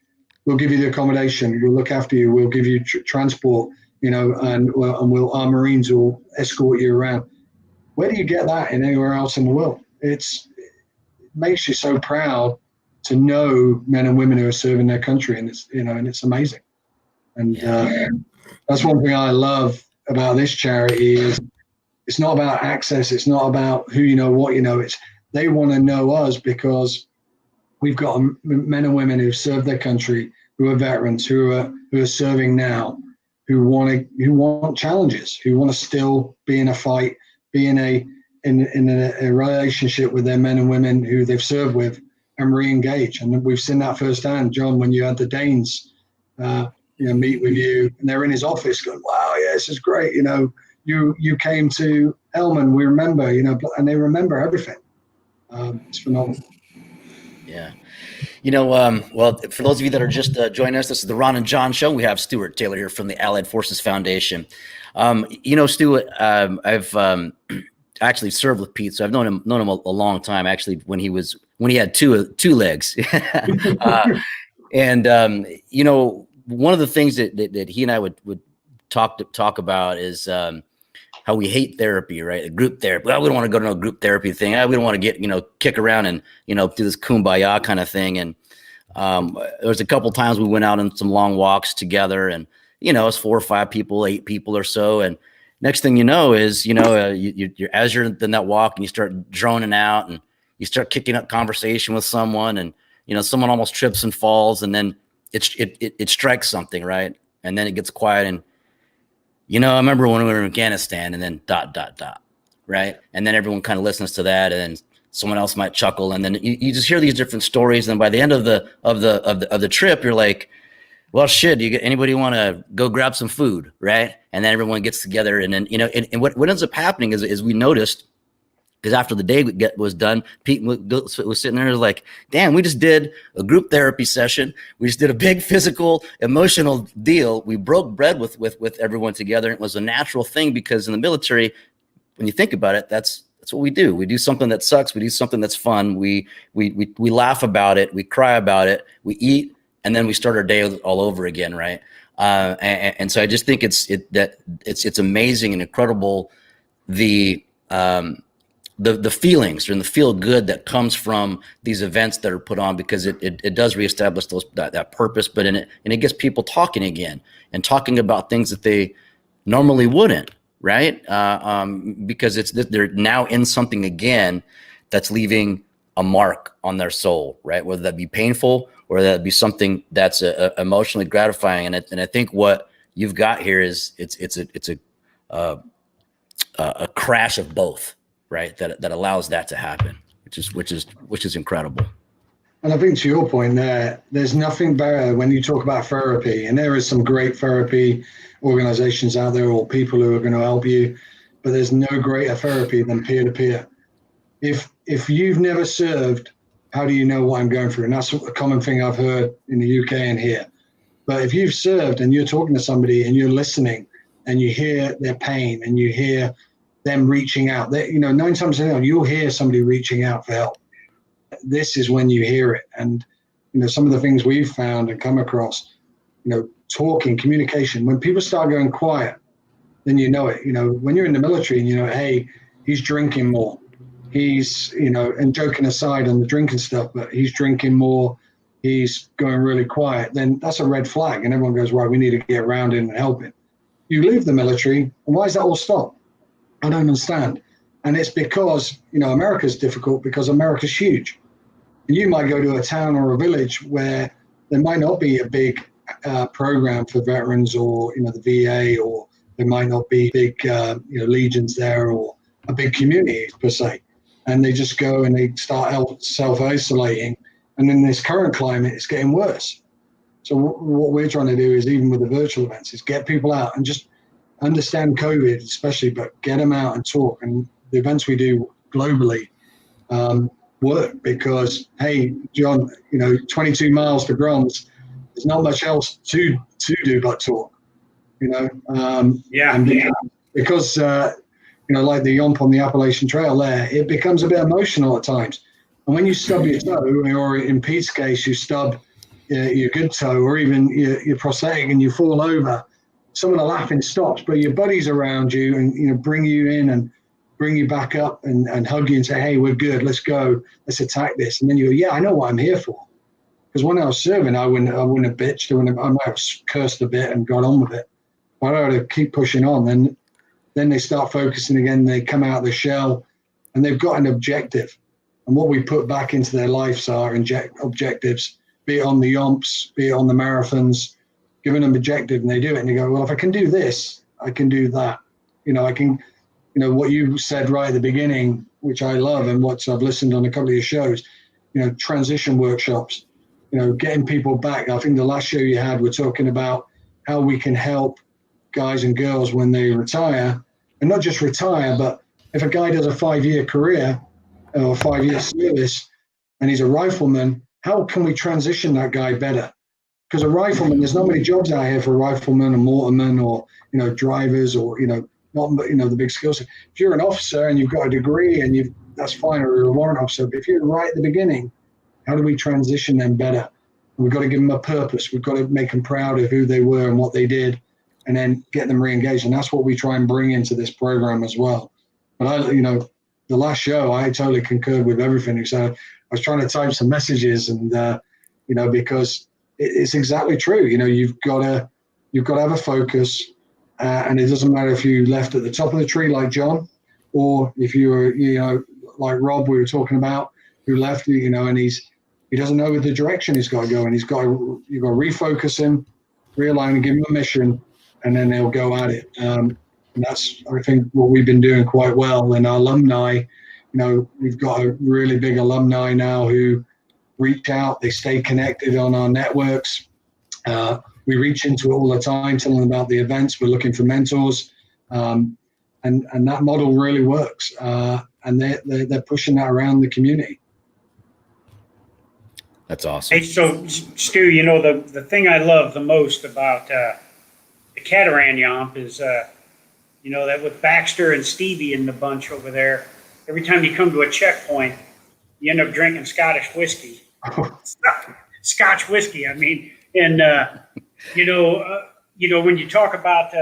we'll give you the accommodation. We'll look after you. We'll give you transport, you know, and our Marines will escort you around. Where do you get that in anywhere else in the world? It makes you so proud to know men and women who are serving their country, and it's, you know, and it's amazing. And that's one thing I love about this charity is it's not about access. It's not about who you know, what you know. It's they want to know us because we've got men and women who serve their country, who are veterans, who are serving now, who want challenges, who want to still be in a fight, be in a relationship with their men and women who they've served with, and re-engage. And we've seen that firsthand, John, when you had the Danes, meet with you, and they're in his office going, "Wow, yeah, this is great. You know, you came to Elman, we remember, you know," and they remember everything. It's phenomenal. Yeah. You know, well, for those of you that are just joining us, this is the Ron and John Show. We have Stuart Taylor here from the Allied Forces Foundation. You know, Stuart, I've actually served with Pete, so I've known him a long time. Actually, when he had two legs, and you know, one of the things that he and I would talk about is how we hate therapy, right? Group therapy. Well, we don't want to go to no group therapy thing. We don't want to get, kick around and, do this kumbaya kind of thing. And there was a couple times we went out on some long walks together, and, it's 4 or 5 people, 8 people or so. And next thing you know is, you're as you're in that walk and you start droning out and you start kicking up conversation with someone, and, someone almost trips and falls, and then it strikes something, right? And then it gets quiet, and, I remember when we were in Afghanistan, and then ... right? And then everyone kind of listens to that, and then someone else might chuckle, and then you just hear these different stories. And by the end of the trip, you're like, well, shit, anybody want to go grab some food, right? And then everyone gets together, and then, and what ends up happening is we noticed, because after the day was done, Pete was sitting there like, damn, we just did a group therapy session. We just did a big physical, emotional deal. We broke bread with everyone together. It was a natural thing, because in the military, when you think about it, that's what we do. We do something that sucks. We do something that's fun. We laugh about it. We cry about it. We eat, and then we start our day all over again, right? And so I just think it's amazing and incredible, the feelings and the feel good that comes from these events that are put on, because it does reestablish that purpose, but it gets people talking again and talking about things that they normally wouldn't, right? Because they're now in something again that's leaving a mark on their soul, right? Whether that be painful or that be something that's emotionally gratifying. And I think what you've got here is it's a crash of both, right? That allows that to happen, which is incredible. And I think to your point there's nothing better when you talk about therapy, and there is some great therapy organizations out there or people who are going to help you, but there's no greater therapy than peer-to-peer. If you've never served, how do you know what I'm going through? And that's a common thing I've heard in the UK and here. But if you've served and you're talking to somebody and you're listening and you hear their pain and you hear them reaching out. They, you know, 9 times out of 10, you'll hear somebody reaching out for help. This is when you hear it. And, you know, some of the things we've found and come across, you know, talking, communication, when people start going quiet, then you know it. You know, when you're in the military and you know, hey, he's drinking more. He's, you know, and joking aside on the drinking stuff, but he's drinking more. He's going really quiet. Then that's a red flag. And everyone goes, right, we need to get around him and help him. You leave the military, and why is that all stopped? I don't understand. And it's because, you know, America's difficult because America's huge. And you might go to a town or a village where there might not be a big program for veterans, or, you know, the VA, or there might not be big, you know, legions there, or a big community per se. And they just go and they start self-isolating. And in this current climate, it's getting worse. So what we're trying to do is, even with the virtual events, is get people out and just understand COVID, especially, but get them out and talk. And the events we do globally work because, hey, John, you know, 22 miles for Groms, there's not much else to do but talk, you know. And because you know, like the Yomp on the Appalachian Trail there, it becomes a bit emotional at times. And when you stub your toe, or in Pete's case, you stub your good toe, or even your prosthetic, and you fall over, some of the laughing stops, but your buddies around you and, you know, bring you in and bring you back up and hug you and say, hey, we're good, let's go, let's attack this. And then you go, yeah, I know what I'm here for. Because when I was serving, I wouldn't have bitched. I might have cursed a bit and got on with it. But I had to keep pushing on. Then they start focusing again. They come out of the shell, and they've got an objective. And what we put back into their lives are objectives, be it on the Yomps, be it on the marathons, giving them objective, and they do it. And you go, well, if I can do this, I can do that. You know, I can, you know, what you said right at the beginning, which I love, and what I've listened on a couple of your shows, you know, transition workshops, you know, getting people back. I think the last show you had, we're talking about how we can help guys and girls when they retire, and not just retire, but if a guy does a 5-year career or 5-year service and he's a rifleman, how can we transition that guy better? Because a rifleman, there's not many jobs out here for riflemen and mortarmen, or, you know, drivers, or, you know, not, you know, the big skills. If you're an officer and you've got a degree and that's fine, or you're a warrant officer, but if you're right at the beginning, how do we transition them better? We've got to give them a purpose. We've got to make them proud of who they were and what they did, and then get them re-engaged. And that's what we try and bring into this program as well. But you know, the last show, I totally concurred with everything you said. I was trying to type some messages, and you know, because it's exactly true. You know, you've got to have a focus, and it doesn't matter if you left at the top of the tree like John, or if you were, you know, like Rob we were talking about, who left, you know, and he doesn't know the direction he's got to go, and you've got to refocus him, realign, and give him a mission, and then they'll go at it. And that's, I think, what we've been doing quite well. And our alumni, you know, we've got a really big alumni now who reach out, they stay connected on our networks. We reach into it all the time, telling them about the events. We're looking for mentors. And that model really works. And they're pushing that around the community. That's awesome. Hey, so Stu, you know, the thing I love the most about the 𝘬𝘬𝘬𝘬 is, you know, that with Baxter and Stevie in the bunch over there, every time you come to a checkpoint, you end up drinking Scottish whiskey. Scotch whiskey, I mean. And, you know, when you talk about,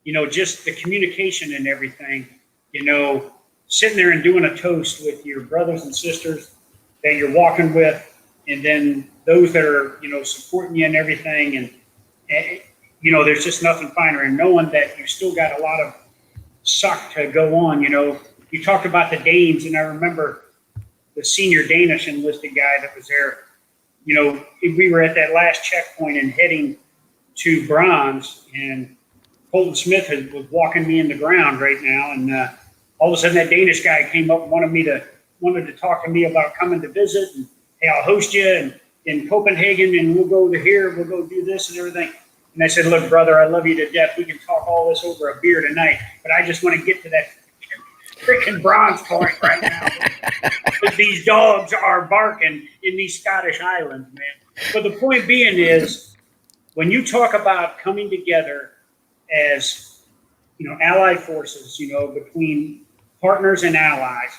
you know, just the communication and everything, you know, sitting there and doing a toast with your brothers and sisters that you're walking with, and then those that are, you know, supporting you and everything. And you know, there's just nothing finer. And knowing that you still got a lot of suck to go on, you know. You talked about the Danes, and I remember the senior Danish enlisted guy that was there. You know, we were at that last checkpoint and heading to bronze, and Colton Smith was walking me in the ground right now. And all of a sudden that Danish guy came up and wanted to talk to me about coming to visit, and hey, I'll host you in Copenhagen, and we'll go to here, we'll go do this and everything. And I said, look, brother, I love you to death. We can talk all this over a beer tonight, but I just want to get to that freaking bronze point right now. But these dogs are barking in these Scottish Highlands, man. But the point being is, when you talk about coming together as allied forces, between partners and allies,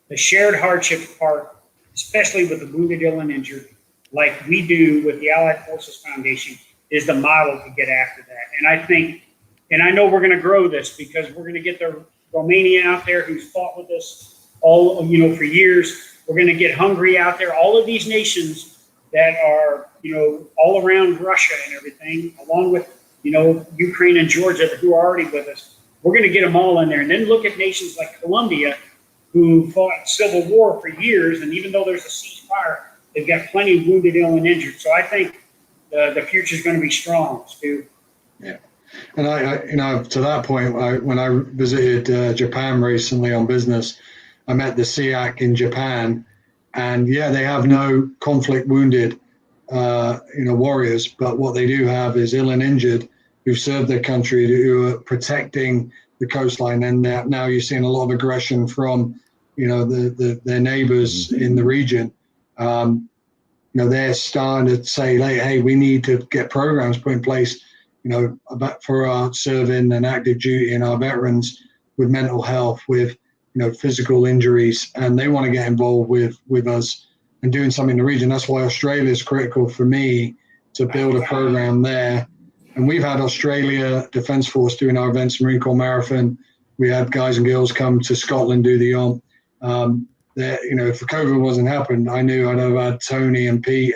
the shared hardships part, especially with the wounded, ill, and injured, like we do with the Allied Forces Foundation, is the model to get after that. And I think, and I know we're going to grow this because we're going to get the Romanian out there who's fought with us all, for years. We're going to get Hungary out there. All of these nations that are, all around Russia and everything, along with, Ukraine and Georgia who are already with us. We're going to get them all in there. And then look at nations like Colombia, who fought civil war for years. And even though there's a ceasefire, they've got plenty of wounded, ill, and injured. So I think the future is going to be strong, Stu. Yeah. And I to that point, when I visited Japan recently on business, I met the SEAC in Japan, and yeah, they have no conflict wounded, warriors, but what they do have is ill and injured who've served their country, who are protecting the coastline. And now you're seeing a lot of aggression from, their neighbors in the region. They're starting to say, hey, we need to get programs put in place, for our serving and active duty and our veterans with mental health, with, physical injuries, and they want to get involved with us and doing something in the region. That's why Australia is critical for me to build a program there. And we've had Australia Defence Force doing our events, Marine Corps Marathon. We had guys and girls come to Scotland, do the YOM. If the COVID wasn't happened, I knew I'd have had Tony and Pete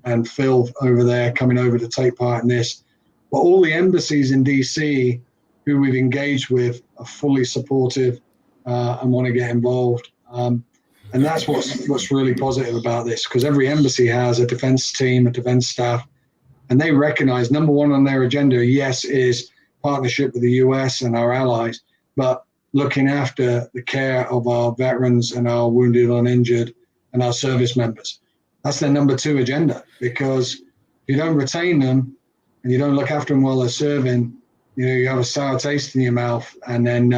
and Phil over there coming over to take part in this. But all the embassies in DC who we've engaged with are fully supportive and want to get involved. And that's what's really positive about this, because every embassy has a defense team, a defense staff, and they recognize number one on their agenda, yes, is partnership with the US and our allies, but looking after the care of our veterans and our wounded and injured and our service members. That's their number two agenda, because if you don't retain them and you don't look after them while they're serving, you have a sour taste in your mouth, and then,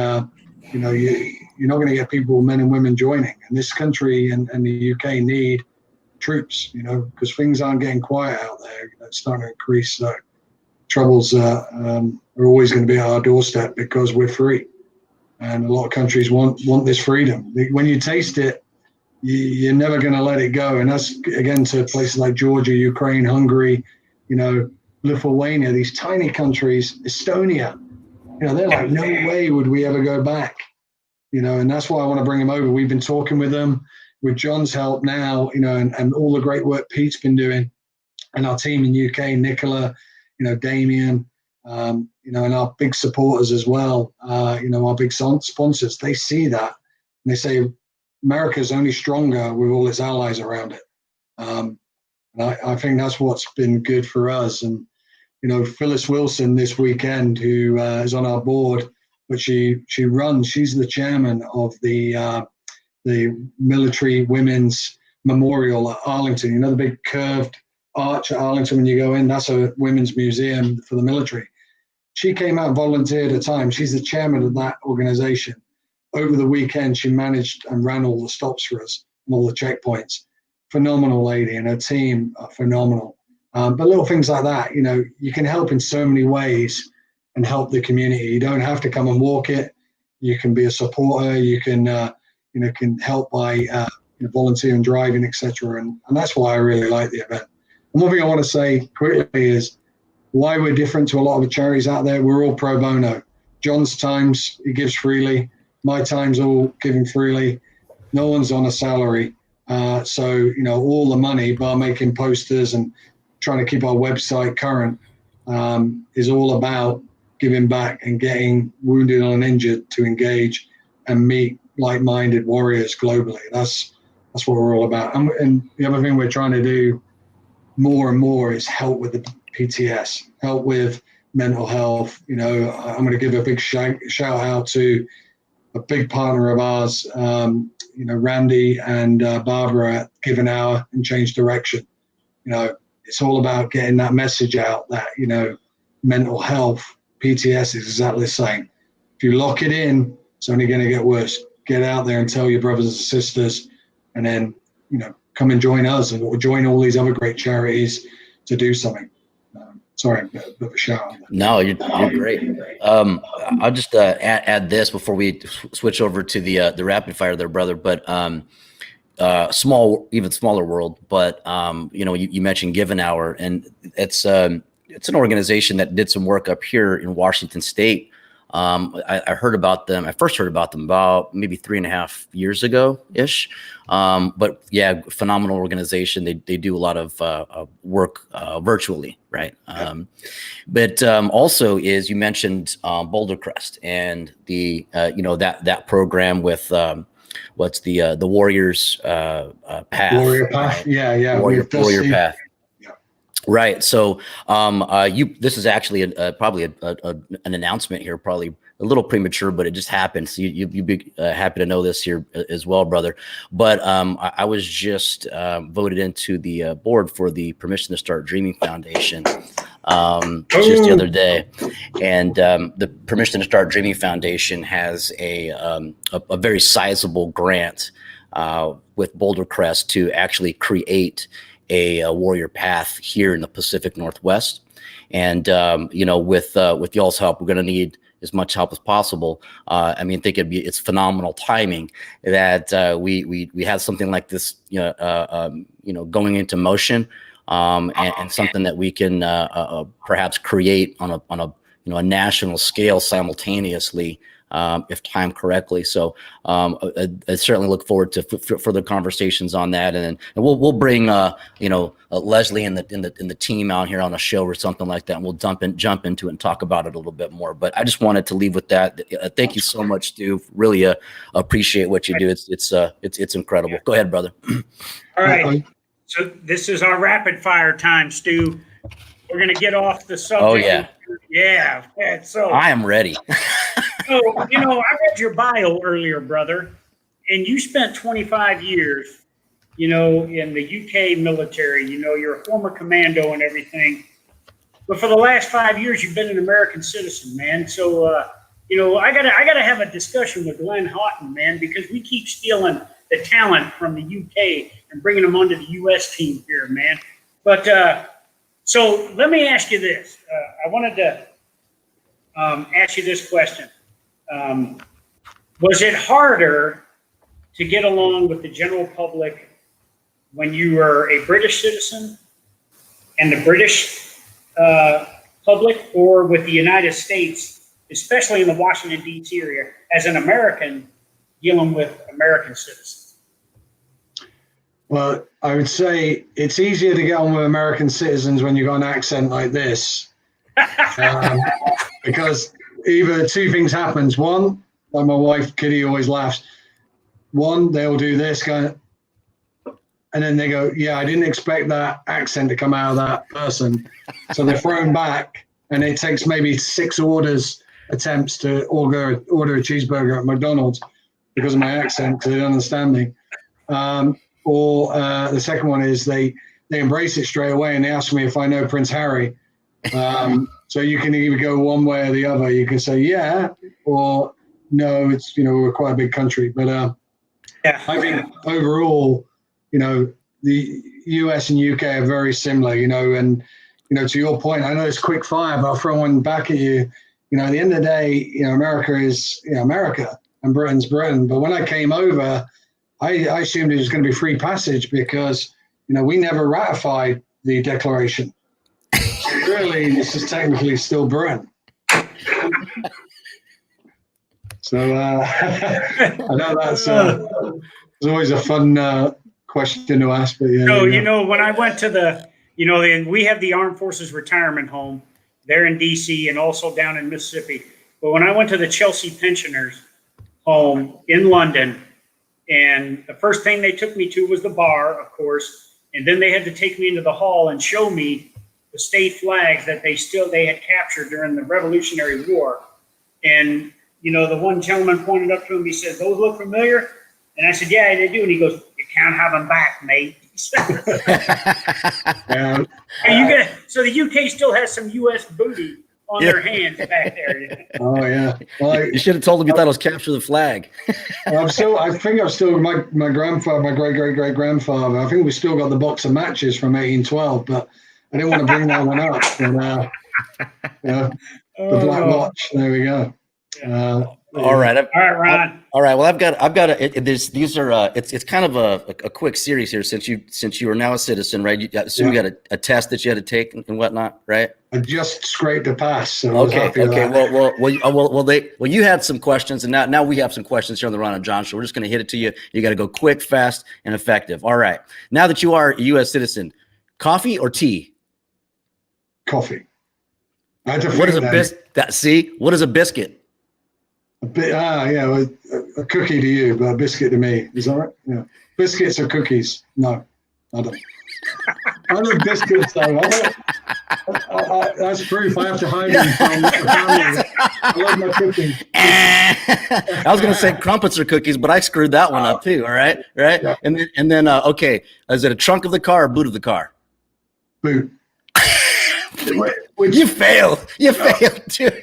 you're not going to get people, men and women, joining. And this country and the UK need troops, because things aren't getting quiet out there. It's starting to increase. So troubles are always going to be at our doorstep because we're free. And a lot of countries want this freedom. When you taste it, you're never going to let it go. And that's, again, to places like Georgia, Ukraine, Hungary, Lithuania, these tiny countries, Estonia, they're like, no way would we ever go back, and that's why I want to bring them over. We've been talking with them with John's help now, and all the great work Pete's been doing, and our team in UK, Nicola, Damien, and our big supporters as well, our big sponsors. They see that and they say America's only stronger with all its allies around it. And I think that's what's been good for us. And Phyllis Wilson this weekend, who is on our board, but she's the chairman of the Military Women's Memorial at Arlington. The big curved arch at Arlington when you go in, that's a women's museum for the military. She came out and volunteered at time. She's the chairman of that organization. Over the weekend, she managed and ran all the stops for us and all the checkpoints. Phenomenal lady, and her team are phenomenal. But little things like that, you can help in so many ways and help the community. You don't have to come and walk it. You can be a supporter. You can, can help by volunteering, driving, etc. And that's why I really like the event. And one thing I want to say quickly is why we're different to a lot of the charities out there. We're all pro bono. John's times, he gives freely. My time's all given freely. No one's on a salary. So, all the money, bar making posters and trying to keep our website current, is all about giving back and getting wounded and injured to engage and meet like-minded warriors globally. That's what we're all about. And the other thing we're trying to do more and more is help with the PTS, help with mental health. I'm going to give a big shout out to a big partner of ours, Randy and Barbara at Give an Hour and Change Direction. It's all about getting that message out that, mental health, PTS is exactly the same. If you lock it in, it's only going to get worse. Get out there and tell your brothers and sisters, and then, come and join us or join all these other great charities to do something. Sorry, a bit of a shout. No, you're great. I'll just add this before we switch over to the rapid fire there, brother. But even smaller world. But you mentioned Given Hour, and it's an organization that did some work up here in Washington State. I heard about them. I first heard about them about maybe 3.5 years ago ish. But yeah, phenomenal organization. They do a lot of work virtually, right? But also is, you mentioned Boulder Crest and the that program with what's the Warriors Path. Warrior Path, yeah. Warrior Path. Right. So this is actually probably an announcement here, probably a little premature, but it just happened. So you'd be happy to know this here as well, brother. But I was just voted into the board for the Permission to Start Dreaming Foundation just the other day. And the Permission to Start Dreaming Foundation has a very sizable grant with Boulder Crest to actually create a warrior path here in the Pacific Northwest. And, with y'all's help, we're going to need as much help as possible. I think it's phenomenal timing that we have something like this, going into motion, and something that we can perhaps create on a national scale simultaneously, if timed correctly. So I certainly look forward to further conversations on that, and we'll bring Leslie and the team out here on a show or something like that, and we'll jump into it and talk about it a little bit more. But I just wanted to leave with that. Thank you so much, Stu. Really appreciate what you do. It's incredible. Go ahead, brother. All right. So this is our rapid fire time, Stu. We're gonna get off the subject. Oh yeah. Yeah. So I am ready. So, I read your bio earlier, brother, and you spent 25 years, in the UK military. You're a former commando and everything. But for the last 5 years, you've been an American citizen, man. So, I gotta have a discussion with Glenn Houghton, man, because we keep stealing the talent from the UK and bringing them onto the US team here, man. But so let me ask you this. I wanted to ask you this question. Was it harder to get along with the general public when you were a British citizen and the British public, or with the United States, especially in the Washington, D.C. area, as an American dealing with American citizens? Well, I would say it's easier to get on with American citizens when you've got an accent like this, because either two things happens. One, like my wife Kitty always laughs. One, they'll do this kind of, and then they go, "Yeah, I didn't expect that accent to come out of that person." So they're thrown back, and it takes maybe 6 attempts to order a cheeseburger at McDonald's because of my accent, because they don't understand me. Or the second one is they embrace it straight away, and they ask me if I know Prince Harry. So you can either go one way or the other. You can say yeah, or no. It's we're quite a big country, but yeah. I think overall, the US and UK are very similar. And to your point, I know it's quick fire, but I'll throw one back at you. At the end of the day, America is America, and Britain's Britain. But when I came over, I assumed it was going to be free passage because we never ratified the Declaration. Really, this is technically still Britain. So I know that's always a fun question to ask. But yeah. So when I went to we have the Armed Forces Retirement Home there in D.C. and also down in Mississippi. But when I went to the Chelsea Pensioners Home in London, and the first thing they took me to was the bar, of course, and then they had to take me into the hall and show me the state flags that they had captured during the Revolutionary War. And, the one gentleman pointed up to him, he said, "Those look familiar?" And I said, "Yeah, they do." And he goes, "You can't have them back, mate." Yeah. So the UK still has some US booty on their hands back there. Oh, yeah. Well, you should have told him you thought it was capture the flag. I think I'm still my grandfather, my great-great-great-grandfather, I think we still got the box of matches from 1812, but I didn't want to bring that one up, but yeah, the Black Watch. There we go. All right. All right, Ron. All right. Well, I've got these are it's kind of a quick series here since you are now a citizen, right? You got a test that you had to take and whatnot, right? I just scraped a pass. So okay. Well, you had some questions, and now we have some questions here on the Ron and John Show. We're just going to hit it to you. You got to go quick, fast, and effective. All right. Now that you are a U.S. citizen, coffee or tea? Coffee. What is a biscuit? What is a biscuit? A cookie to you, but a biscuit to me. Is that right? Yeah. Biscuits or cookies? No, I don't. I love biscuits though. That's proof. I have to hide them from the family. I love my cookies. I was going to say crumpets or cookies, but I screwed that one up too. All right. Right. Yeah. And then okay. Is it a trunk of the car or boot of the car? Boot. You failed. You failed. 2 or 3.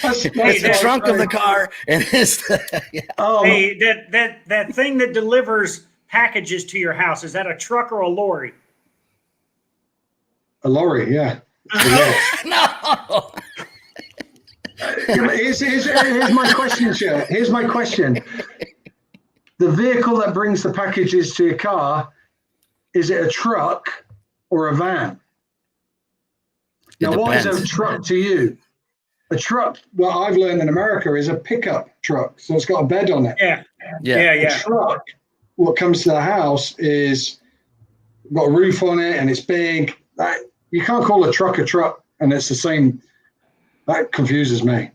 It's the trunk of the car, and it's hey, that thing that delivers packages to your house, is that a truck or a lorry? A lorry, yeah. No. Here's my question, Chair. Here's my question. The vehicle that brings the packages to your car, is it a truck or a van? Now, what is a truck to you? A truck, what I've learned in America, is a pickup truck. So it's got a bed on it. Yeah. A truck, what comes to the house is got a roof on it and it's big. You can't call a truck, and it's the same. That confuses me.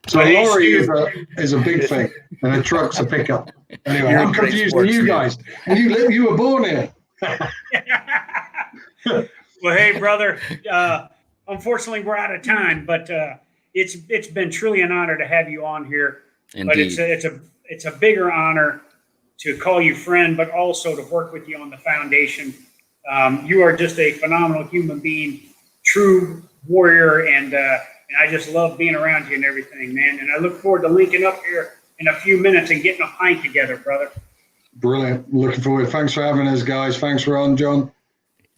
So a lorry is a big thing, and a truck's a pickup. Anyway, I'm confusing you guys. You were born here. Well, hey, brother. Unfortunately, we're out of time, but it's been truly an honor to have you on here. Indeed. But it's a bigger honor to call you friend, but also to work with you on the foundation. You are just a phenomenal human being, true warrior, and I just love being around you and everything, man. And I look forward to linking up here in a few minutes and getting a pint together, brother. Brilliant. Looking forward. Thanks for having us, guys. Thanks for on, John.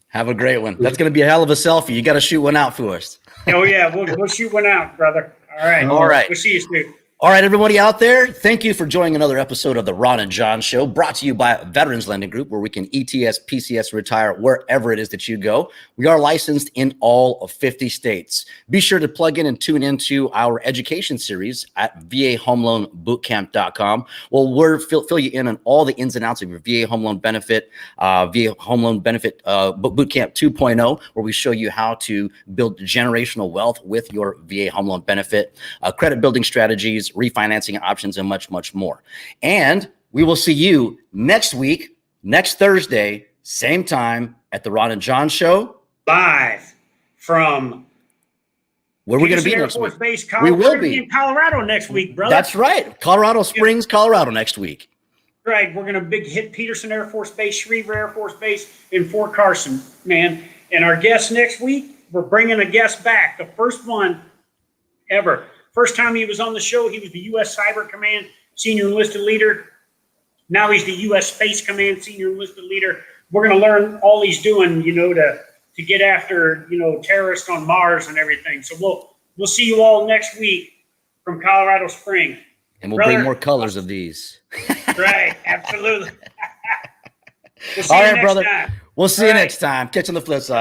Have a great one. That's going to be a hell of a selfie. You got to shoot one out for us. Oh, yeah. We'll shoot one out, brother. All right. All right. We'll see you soon. All right, everybody out there, thank you for joining another episode of the Ron and John Show, brought to you by Veterans Lending Group, where we can ETS, PCS, retire wherever it is that you go. We are licensed in all of 50 states. Be sure to plug in and tune into our education series at VAHomeLoanBootcamp.com. Well, we'll fill you in on all the ins and outs of your VA Home Loan Benefit, VA Home Loan Benefit Bootcamp 2.0, where we show you how to build generational wealth with your VA Home Loan Benefit, credit building strategies, refinancing options, and much, much more. And we will see you next week, next Thursday, same time at the Ron and John Show. Live from where we're going to be next week. We will be in Colorado next week, brother. That's right. Colorado Springs, Colorado next week. Right. We're going to hit Peterson Air Force Base, Schriever Air Force Base, in Fort Carson, man. And our guest next week, we're bringing a guest back, the first one ever. First time he was on the show, he was the U.S. Cyber Command Senior Enlisted Leader. Now he's the U.S. Space Command Senior Enlisted Leader. We're going to learn all he's doing, to get after, terrorists on Mars and everything. So we'll see you all next week from Colorado Springs. And we'll bring more colors of these. Right, absolutely. All right, brother. We'll see you next time. Catch you on the flip side.